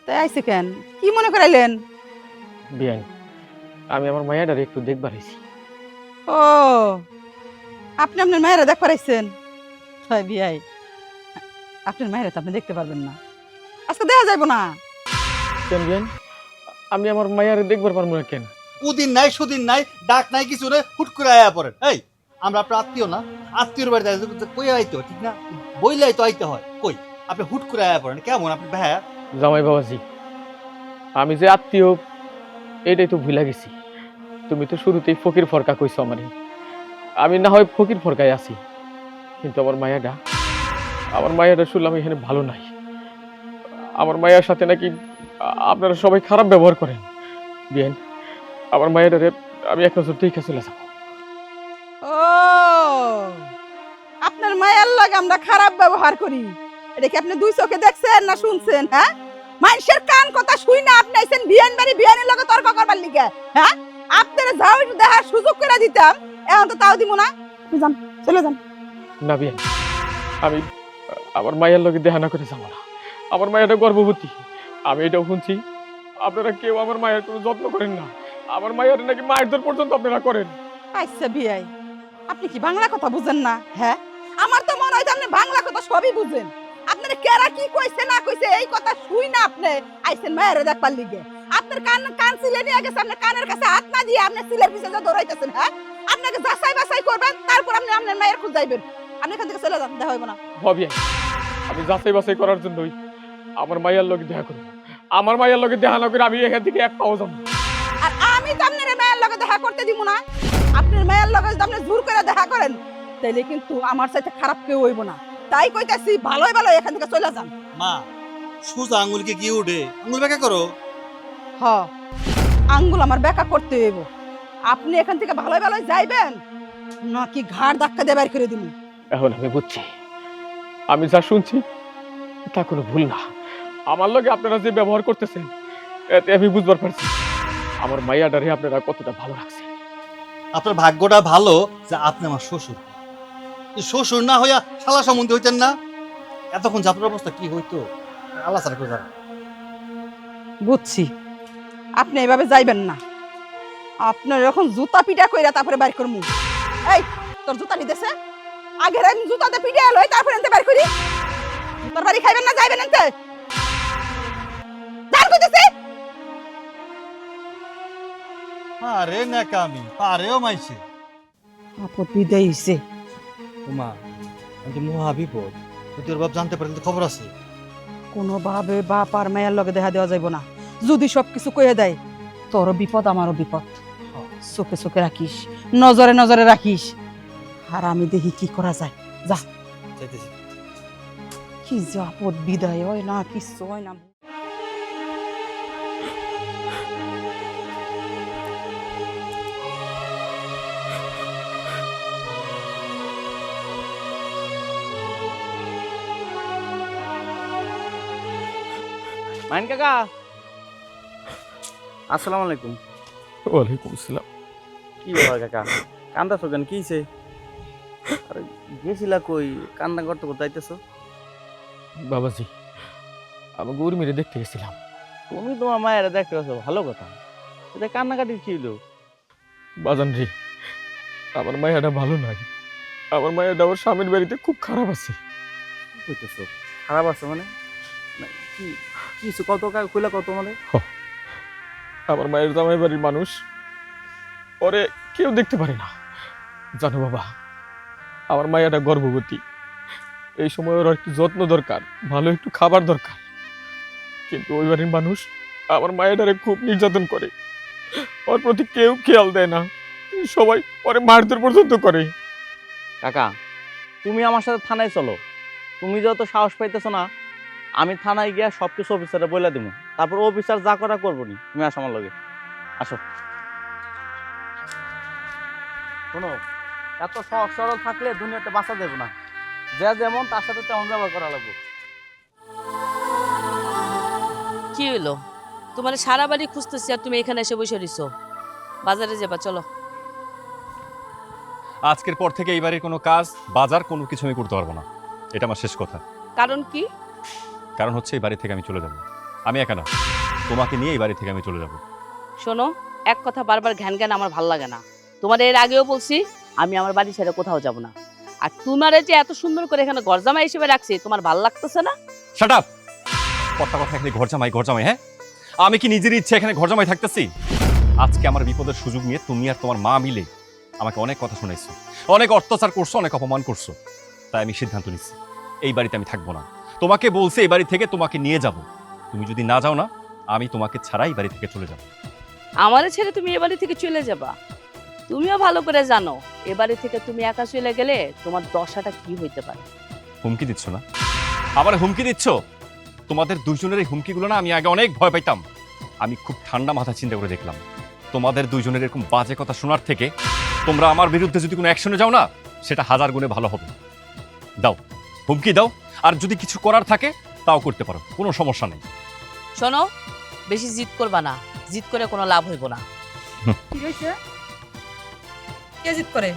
তাই আইছে কেন, কি মনে করাইলেন? বিয়ান, আমি আমার মায়াডারে একটু দেখবার আইছি। ও, আপনি আপনার মায়েরা দেখ পারাইছেন? হয় বিয়াই, আপনার মায়েরা তো আপনি দেখতে পারবেন না, আজকে দেখা যাইব না। কেন বিয়ান, আমি আমার মায়ারে দেখবার পারবো না কেন? উদিন নাই সুদিন নাই, ডাক নাই কিছু নেই, হুট করে আয়া পড়েন। এই আমরা আপনার আত্মীয় না, আত্মীয়র বাড়িতে কই আইতে হয়, ঠিক না? বইলাই তো আইতে হয়। কই আপনি হুট করে আয়া পড়েন, কেমন আপনি ভাইয়া? জামাই বাবাজি, আমি যে আত্মীয় এটাই তো ভুলে গেছি। তুমি তো শুরুতেই ফকির ফরকা কইছো আমারে। আমি না হয় ফকির ফরকায় আছি, কিন্তু আমার মায়াটা শুনলাম এখানে ভালো নাই। আমার মায়ের সাথে নাকি আপনারা সবাই খারাপ ব্যবহার করেন। বিয়ান, আমার মায়েরারে আমি এক নজর দেখে চলে যাবো। ও, আপনার মায়ের লাগে আমরা খারাপ ব্যবহার করি, এটা কি আপনি দুই চোখে দেখছেন না শুনছেন? হ্যাঁ, মানুষের কান কথা শুই না আপনি আইছেন বিয়ান বাড়ি, বিয়ানের লগে তর্ক করবার লিগে। হ্যাঁ, আপনারা যাও একটু দেখার সুযোগ করে দিতাম, এখন তো তাও দিব না। যান, চলে যান। না বিয়ান, আমি আমার মায়ের লগে দেখা না করে যাবো না। আমার মায়েরটা গর্ভবতী, আমি এটাও শুনছি। আপনারা কেউ আমার মায়ের কোনো যত্ন করেন না। আমার মায়ের নাকি মায়ের দর পর্যন্ত আপনারা করেন। আচ্ছা বিয়াই, আপনি কি বাংলা কথা বুঝেন না? হ্যাঁ, আমার তো মনে হয় যে আপনি বাংলা কথা সবই বুঝেন। আপনার কেরা কি কইছে না কইছে এই কথা শুই না আপনি আইছেন মায়ের দেখবার লিগে। আপনার কান সিলে নিয়ে গেছে, আপনার কানের কাছে হাত না দিয়ে আপনি সিলের পিছে যা দৌড়াইতেছেন। হ্যাঁ, আপনাকে যাচাই বাছাই করবেন, তারপর আপনি আপনার মায়ের খোঁজ যাইবেন। আপনি এখান থেকে চলে যান, দেখা হইব না। হবি, আমি যাচাই বাছাই করার জন্যই আমার মায়ের লগে দেখা করবো। আমার মায়ের লগে দেখা না করে আমি এখান থেকে এক পাও যাবো। আর আমি তো আপনার মায়ের লগে দেখা করতে দিব না। আপনার মায়ের লগে যদি আপনি জোর করে দেখা করেন, তাইলে কিন্তু আমার সাথে খারাপ কেউ হইব না। তাই কইতাছি, ভালোই ভালো এখান থেকে চলে যান। মা, সোজা আঙ্গুলকে কি উঠে, আঙ্গুল বেঁকা করো। হ, আঙ্গুল আমার বেকা করতে হইব। আপনি এখান থেকে ভালোই ভালোই যাইবেন নাকি ঘাড় ধাক্কা দিয়ে বের করে দিব? এখন আমি বুঝছি, আমি যা শুনছি তা কোনো ভুল না। আমার লগে আপনারা যে ব্যবহার করতেছেন এতে আমি বুঝবার পারছি আমার মাইয়াডারে আপনারা কতটা ভালো রাখছেন। আপনার ভাগ্যটা ভালো যে আপনি আমার শ্বশুর। শ্বশুর না হইয়া শালা সম্বন্ধে হইতেন না, এতক্ষণ আপনার অবস্থা কি হইতো আল্লাহ ছাড়া কেউ জানে। বুঝছি, আপনি এভাবে যাইবেন না। আপনার এখন জুতা পিটা কইরা তারপরে বাইর করমু। এই, তোর জুতা নিতেছে, আগে আমি জুতাতে পিটা লই, তারপরে এনতে বাইর করি। তোর বাড়ি খাইবেন না যাইবেন এনতে জান কইতেছি আরে নাকামি পারেও মাইছে আপদ বিদায় হইছে উমা আমি তো মহা বিপদ তোর বাপ জানতে পারলে তো খবর আছে কোনোভাবে বাপ আর মায়ের লগে দেখা দেওয়া যাইব না যদি সবকিছু কইয়া দেয় তোরও বিপদ আমারও বিপদ চোখে চোখে রাখিস নজরে নজরে রাখিস আর আমি দেখি কি করা যায় যা যাইতেছি কি যে আপদ বিদায় হয় না কিছু হয় না মাইন কাকা আসসালামু আলাইকুম। ওয়ালাইকুম আসসালাম। কি ব্যাপার কাকা কান্দাছো কেন কি হইছে? আরে গেছিলা কই কান্না করতে করতে আইতেছো? বাবাজি, আমি গৌরীমিরে দেখতে গেছিলাম। তুমি তোমার মায়ের দেখতে গেছো, ভালো কথা। এটা কান্নাকাটি ছিল। বাজান রে, আমার মায়াটা ভালো নাই। আমার মায়াটা আমার স্বামীর বাড়িতে খুব খারাপ আছে। কি কইতেছো? খারাপ আছে মানে? না, কি কিছু কত কইলা কত মানে? আমার মায়ের জামাই বাড়ির মানুষ ওরে কেউ দেখতে পারে না। জানো বাবা, আমার মায়াটা গর্ভবতী। এই সময় ওর একটু যত্ন দরকার, ভালো একটু খাবার দরকার। কিন্তু ওই বাড়ির মানুষ আমার মায়াটারে খুব নির্যাতন করে। ওর প্রতি কেউ খেয়াল দেয় না, সবাই ওরে মারধর পর্যন্ত করে। কাকা তুমি আমার সাথে থানায় চলো। তুমি যত সাহস পাইতেছো না, আমি থানায় গিয়া সবকিছু অফিসারে বলে দিব। তারপর অফিসার যা করা করবো নি। তুমি আসো আমার লগে, আসো। শোনো, এত সহজ সরল থাকলে দুনিয়াতে বাঁচা দেব না। যে যেমন তার সাথে তেমন ব্যবহার করা লাগবে। কি হইলো? তোমার সারা বাড়ি খুঁজতেছি আর তুমি এখানে এসে বসে রইছো। বাজারে যাবা, চলো। আজকের পর থেকে এই বাড়ির কোনো কাজ বাজার কোনো কিছু আমি করতে পারবো না, এটা আমার শেষ কথা। কারণ কি? কারণ হচ্ছে এই বাড়ি থেকে আমি চলে যাব। আমি একা না, তোমাকে নিয়ে এই বাড়ি থেকে আমি চলে যাব। শোনো, এক কথা বারবার ঘ্যান ঘ্যান আমার ভাল লাগে না। তোমার এর আগেও বলছি আমি আমার বাড়ি ছেড়ে কোথাও যাব না। আর তোমারে যে এত সুন্দর করে এখানে গরজামাই হিসেবে রাখছি, তোমার ভাল লাগতেছে না? Shut up! কথা কথা এখানে ঘর জামাই, হ্যাঁ? আমি কি নিজের ইচ্ছে এখানে ঘর জামাই থাকতেছি? আজকে আমার বিপদের সুযোগ নিয়ে তুমি আর তোমার মা মিলে আমাকে অনেক কথা শোনাইছো, অনেক অত্যাচার করছো, অনেক অপমান করছো। তাই আমি সিদ্ধান্ত নিচ্ছি এই বাড়িতে আমি থাকবো না। তোমাকে বলছি এই বাড়ি থেকে তোমাকে নিয়ে যাব। তুমি যদি না যাও না, আমি তোমাকে ছাড়া এই বাড়ি থেকে চলে যাব। আমারে ছেড়ে তুমি এ বাড়ি থেকে চলে যাবা? তুমিও ভালো করে জানো এ বাড়ি থেকে তুমি একা চলে গেলে তোমার দশাটা কি হইতে পারে। হুমকি দিচ্ছ না? আবার হুমকি দিচ্ছ? তোমাদের দুইজনের এই হুমকিগুলো না আমি আগে অনেক ভয় পাইতাম। আমি খুব ঠান্ডা মাথা চিন্তা করে দেখলাম, তোমাদের দুইজনের এরকম বাজে কথা শোনার থেকে তোমরা আমার বিরুদ্ধে যদি কোনো অ্যাকশনে যাও না, সেটা হাজার গুণে ভালো হবে। দাও, হুমকি দাও, আর যদি কিছু করার থাকে তাও করতে পারো, কোনো সমস্যা নেই। শোনো, বেশি জিদ করবা না, জিদ করে কোনো লাভ হইব না। কি হইছে কে জিত করে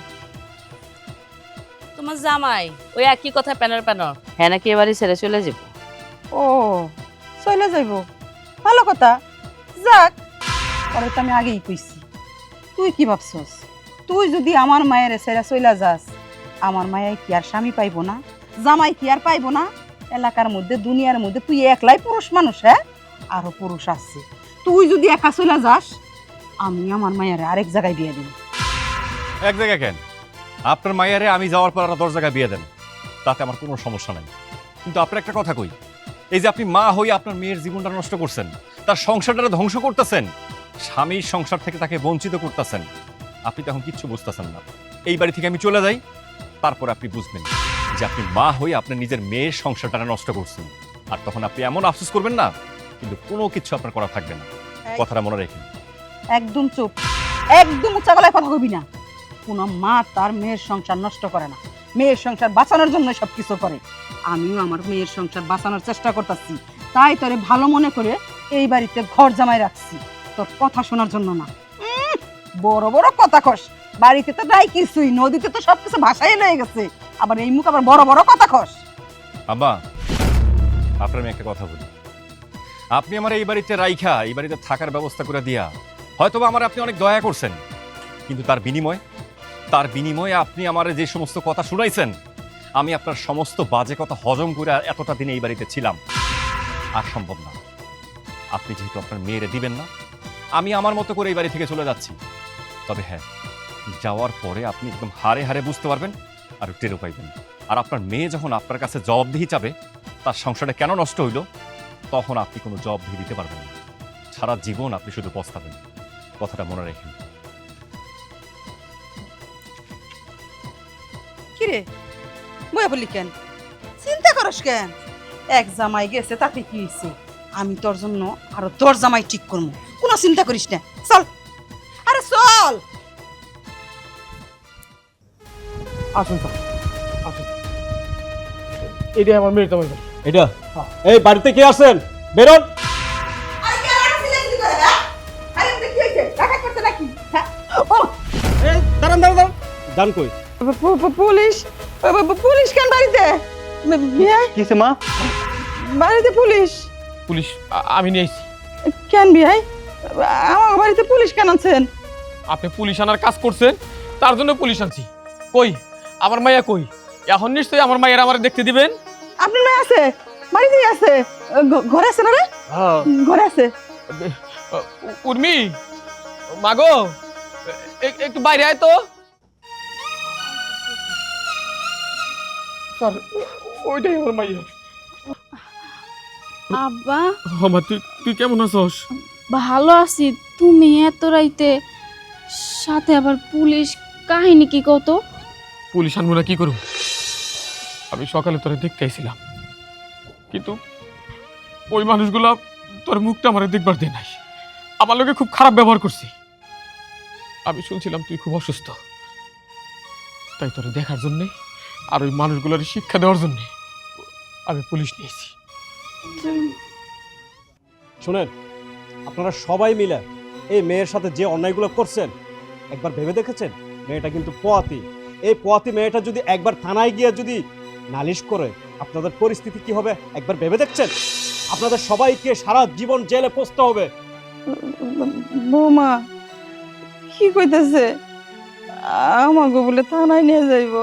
তোমার জামাই ওই একই কথা প্যানর প্যানর, হ্যাঁ নাকি এ বাড়ি ছেড়ে চলে যাব? ও চলে যাইব, ভালো কথা। যাক, পরে তো আমি আগেই কইছি। তুই কি ভাবছস? তুই যদি আমার মায়ের ছেড়ে চইলা যাস, আমার মায়ের কি আর স্বামী পাইবো না? জামাই কি আর পাইবো না? এলাকার মধ্যে দুনিয়ার মধ্যে তুই একলাই পুরুষ মানুষ, হ্যাঁ? আরো পুরুষ আছে। তুই যদি একা চইলা যাস, আমি আমার মায়ের আরেক জায়গায় বিয়ে দিব। এক জায়গায় কেন? আপনার মাইয়ারে আমি যাওয়ার পর আর 10 জায়গায় বিয়ে দেন, তাতে আমার কোনো সমস্যা নাই। কিন্তু আপনার একটা কথা কই, এই যে আপনি মা হয়ে আপনার মেয়ের জীবনটা নষ্ট করছেন, তার সংসারটা ধ্বংস করতেছেন, স্বামীর সংসার থেকে তাকে বঞ্চিত করতেছেন, আপনি তখন কিচ্ছু বুঝতেছেন না। এই বাড়ি থেকে আমি চলে যাই, তারপর আপনি বুঝবেন যে আপনি মা হয়ে আপনার নিজের মেয়ের সংসারটা নষ্ট করছেন। আর তখন আপনি এমন আফসোস করবেন না, কিন্তু কোনো কিছু আপনার করা থাকবে না। কথাটা মনে রাখেন। একদম চুপ, একদম উচ্চা গলায় কথা কবি না। কোনো মা তার মেয়ের সংসার নষ্ট করে না, মেয়ের সংসার বাঁচানোর জন্য সবকিছু করে। আমিও আমার মেয়ের সংসার বাঁচানোর চেষ্টা করতেছি, তাই তোরে ভালো মনে করে এই বাড়িতে ঘর জামাই রাখছি, তোর কথা শোনার জন্য না। বড় বড় কথা কস, বাড়িতে তো নাই কিছুই, নদীতে তো সবকিছু ভাসাই লয়ে গেছে, আবার এই মুখ আবার বড় বড় কথা কস। আম্মা, আপনার আমি একটা কথা বলি। আপনি আমার এই বাড়িতে রাইখা এই বাড়িতে থাকার ব্যবস্থা করে দিয়া হয়তোবা আমার আপনি অনেক দয়া করছেন, কিন্তু তার বিনিময়ে আপনি আমার যে সমস্ত কথা শুনাইছেন, আমি আপনার সমস্ত বাজে কথা হজম করে আর এতটা দিন এই বাড়িতে ছিলাম। আর সম্ভব না। আপনি যেহেতু আপনার মেয়েরে দিবেন না, আমি আমার মতো করে এই বাড়ি থেকে চলে যাচ্ছি। তবে হ্যাঁ, যাওয়ার পরে আপনি একদম হারে হারে বুঝতে পারবেন আর টেরও পাইবেন। আর আপনার মেয়ে যখন আপনার কাছে জবাবদিহি চাবে তার সংসারটা কেন নষ্ট হইল, তখন আপনি কোনো জবাবদিহি দিতে পারবেন না। সারা জীবন আপনি শুধু পস্তাবেন। কথাটা মনে রাখেন। কিরে বয়া বলি কেন, চিন্তা করস কেন? এক জামাই গেছে তাতে কি হয়েছে? আমি তোর জন্য আরো 10 জামাই ঠিক করবো, কোনো চিন্তা করিস না। চল, আরে চল। আসুন স্যার, আসুন। এটাই আমার মেয়ের জামাই বাড়ি। এটা এই বাড়িতে কে আছেন? বেরোন। আরে কে আসলে কি করে? হ্যাঁ, আরে এটা কি হয়েছে? দেখা করতে নাকি? হ্যাঁ, ও এই দাঁড়ান দাঁড়ান দাঁড়ান, যান কই? পুলিশ, পুলিশ কেন বাড়িতে? বিয়ে কিসে মা? বাড়িতে পুলিশ পুলিশ আমি নিয়ে এসেছি। কেন বিয়ে? আমার বাড়িতে পুলিশ কেন আনছেন? আপনি পুলিশ আনার কাজ করছেন, তার জন্য পুলিশ আনছি। কই আমার মাইয়া কই? এখন নিশ্চয়ই আমার মাইয়ার আমার দেখতে দিবেন। আপনার মেয়ে আছে, বাড়িতেই আছে, ঘরে আছে না রে? হ্যাঁ। ঘরে আছে। উর্মি, মাগো একটু বাইরে আয় তো। স্যার ওইটাই আমার মাইয়া। আব্বা আমা তুই কেমন আছস? ভালো আছি। তুমি এত রাইতে, সাথে আবার পুলিশ, কাহিনী কি কত? পুলিশ আনবো না কি করব? আমি সকালে তোরে দেখতে আইছিলাম, কিন্তু ওই মানুষগুলা তোর মুখটা আমার দেখবার দেয় নাই। আমার লোকে খুব খারাপ ব্যবহার করছি। আমি শুনছিলাম তুই খুব অসুস্থ, তাই তোরে দেখার জন্যে আর ওই মানুষগুলোর শিক্ষা দেওয়ার জন্যে আমি পুলিশ নিয়েছি। শুনেন, আপনারা সবাই মিলে এই মেয়ের সাথে যে অন্যায়গুলো করছেন একবার ভেবে দেখেছেন? মেয়েটা কিন্তু পোয়াতি। এই পোয়াতি মেয়েটা যদি একবার থানায় গিয়ে যদি নালিশ করে আপনাদের পরিস্থিতি কি হবে একবার ভেবে দেখছেন? আপনাদের সবাইকে সারা জীবন জেলে পচতে হবে। বৌমা কি কইতেছে? আমাকে বলে থানায় নিয়ে যাইব?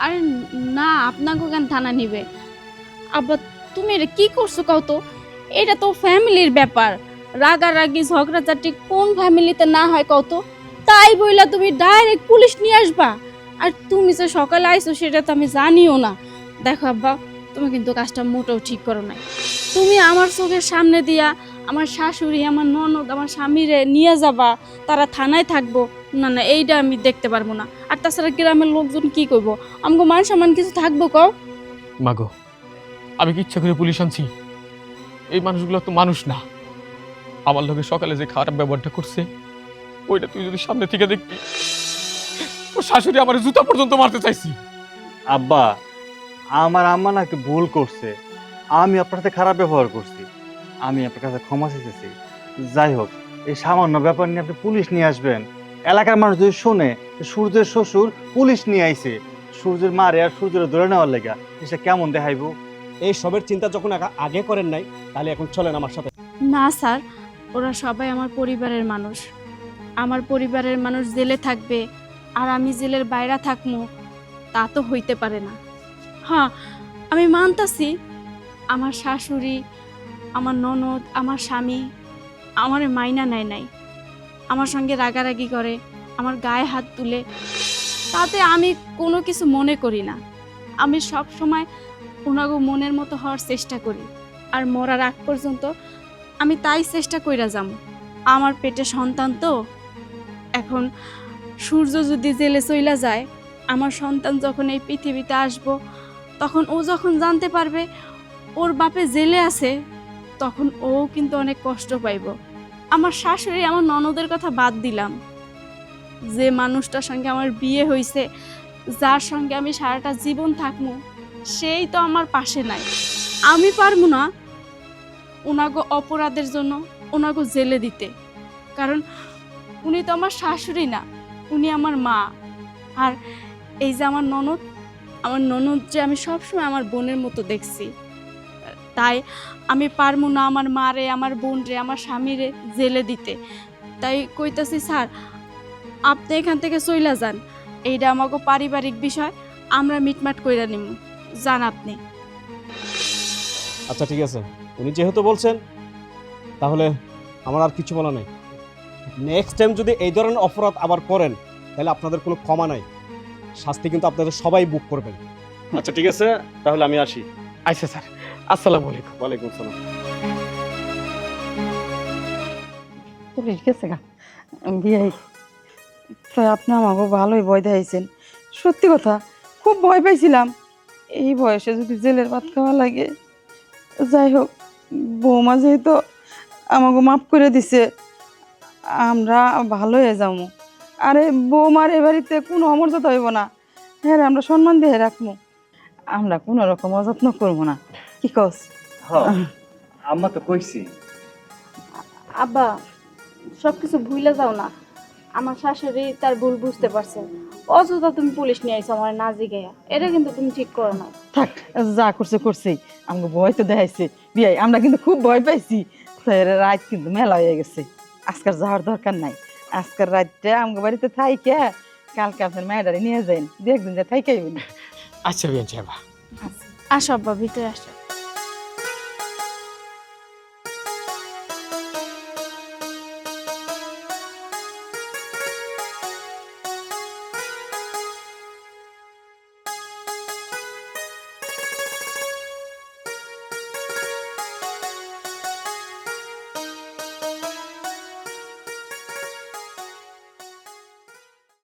আরে না, আপনাকে কেন থানা নিবে? আব্বা তুমি এটা কি করছো কও তো? এটা তো ফ্যামিলির ব্যাপার। রাগারাগি ঝগড়াঝাটি কোন ফ্যামিলিতে না হয় কও তো? তাই বইলা তুমি ডাইরেক্ট পুলিশ নিয়ে আসবা? আর তুমি যে সকালে আইছো সেটা তো আমি জানিও না। দেখো আব্বা, তুমি কিন্তু কাজটা মোটেও ঠিক করো নাই। তুমি আমার চোখের সামনে দিয়া আমার শাশুড়ি, আমার ননদ, আমার স্বামীরে নিয়ে যাবা, তারা থানায় থাকবো? না না, এইটা আমি দেখতে পারবো না। আর তাছাড়া গ্রামের লোকজন কি করবো? আমাকে মান সম্মান কিছু থাকবো কও? মাগো, আমি কি ইচ্ছা করে পুলিশ আনছি? এই মানুষগুলো তো মানুষ না। আমার লোকে সকালে যে খারাপ ব্যবহারটা করছে, ওইটা তুই যদি সামনে থেকে দেখবি, ও শাশুড়ি আমার জুতা পর্যন্ত মারতে চাইছি। আব্বা, আমার আম্মা না একটু ভুল করছে। আমি আপনার সাথে খারাপ ব্যবহার করছি। আমি আপনার কাছে ক্ষমা চেয়েছি। যাই হোক, এই সামান্য ব্যাপার নিয়ে আপনি পুলিশ নিয়ে আসবেন, এলাকার মানুষ যদি শুনে সূর্যের শ্বশুর পুলিশ নিয়ে আইছে সূর্যের মারে আর সূর্যের ধরে নেওয়ার লেগা, এটা কেমন দেখাইবো? এই সবের চিন্তা যখন আগে করেন নাই, তাহলে এখন চলেন আমার সাথে। না স্যার, ওরা সবাই আমার পরিবারের মানুষ। আমার পরিবারের মানুষ জেলে থাকবে আর আমি জেলের বাইরে থাকবো, তা তো হইতে পারে না। হ্যাঁ, আমি মানতাছি আমার শাশুড়ি, আমার ননদ, আমার স্বামী আমারে মাইনা নেয় নাই, আমার সঙ্গে রাগারাগি করে, আমার গায়ে হাত তুলে, তাতে আমি কোনো কিছু মনে করি না। আমি সব সময় ওনাগো মনের মতো হওয়ার চেষ্টা করি, আর মরার আগ পর্যন্ত আমি তাই চেষ্টা কইরা যাম। আমার পেটে সন্তান তো, এখন সূর্য যদি জেলে চইলা যায়, আমার সন্তান যখন এই পৃথিবীতে আসবো, তখন ও যখন জানতে পারবে ওর বাপে জেলে আছে, তখন ও কিন্তু অনেক কষ্ট পাইব। আমার শাশুড়ি, আমার ননদের কথা বাদ দিলাম, যে মানুষটার সঙ্গে আমার বিয়ে হয়েছে, যার সঙ্গে আমি সারাটা জীবন থাকবো, সেই তো আমার পাশে নাই। আমি পারবো না ওনাগো অপরাধের জন্য ওনাগো জেলে দিতে, কারণ উনি তো আমার শাশুড়ি না, উনি আমার মা। আর এই যে আমার ননদ যে আমি সবসময় আমার বোনের মতো দেখছি, তাই আমি পারবো না আমার মারে, আমার বোনরে, আমার স্বামীরে জেলে দিতে। তাই কইতাছি স্যার, আপনি এখান থেকে চইলা যান। এইটা আমাকে পারিবারিক বিষয়, আমরা মিটমাট কইরা নিম, জান আপনি। আচ্ছা ঠিক আছে, উনি যেহেতু বলছেন তাহলে আমার আর কিছু বলা নেই। নেক্সট টাইম যদি এই ধরনের অপরাধ আবার করেন তাহলে আপনাদের কোনো ক্ষমা নাই, শাস্তি কিন্তু আপনাদের সবাই বুক করবেন। আচ্ছা ঠিক আছে, তাহলে আমি আসি। আচ্ছা স্যার, আসসালামু আলাইকুম। ওয়ালাইকুম আসসালাম। পুলিশ গেছে গা বিয়াই, তো আপনি আমাকে ভালোই ভয় দিয়েছেন। সত্যি কথা, খুব ভয় পাইছিলাম এই বয়সে যদি জেলের ভাত খাওয়া লাগে। যাই হোক, বৌমা যেহেতু আমাকে মাফ করে দিছে, আমরা ভালো হয়ে যাবো। আরে বৌমার এ বাড়িতে কোনো অমর্যাদা হইব না, হ্যাঁ আমরা সম্মান দিয়ে রাখবো, আমরা কোনো রকম অযত্ন করবো না। কি কস? আম্মা তো কইছি। আব্বা, সব কিছু ভুলে যাও না। আমার শাশুড়ি তার ভুল বুঝতে পারছে। অযথা তুমি পুলিশ নিয়ে আইছো আমার না জিগাইয়া, এটা কিন্তু তুমি ঠিক করো না। থাক, যা করছে করছেই, আমাকে ভয় তো দেখাইছে বিয়াই, আমরা কিন্তু খুব ভয় পাইছি। তো এর রাত কিন্তু মেলা হয়ে গেছে, আজকাল যাওয়ার দরকার নাই। আজকের রাতটা আমাকে বাড়িতে থাইকে কালকে আপনার মেয়েটারে নিয়ে যাইন, দেখবেন যে থাইকাইবেন। আচ্ছা বিয়ান সাহেব। আসো আব্বা, ভিতরে আসো।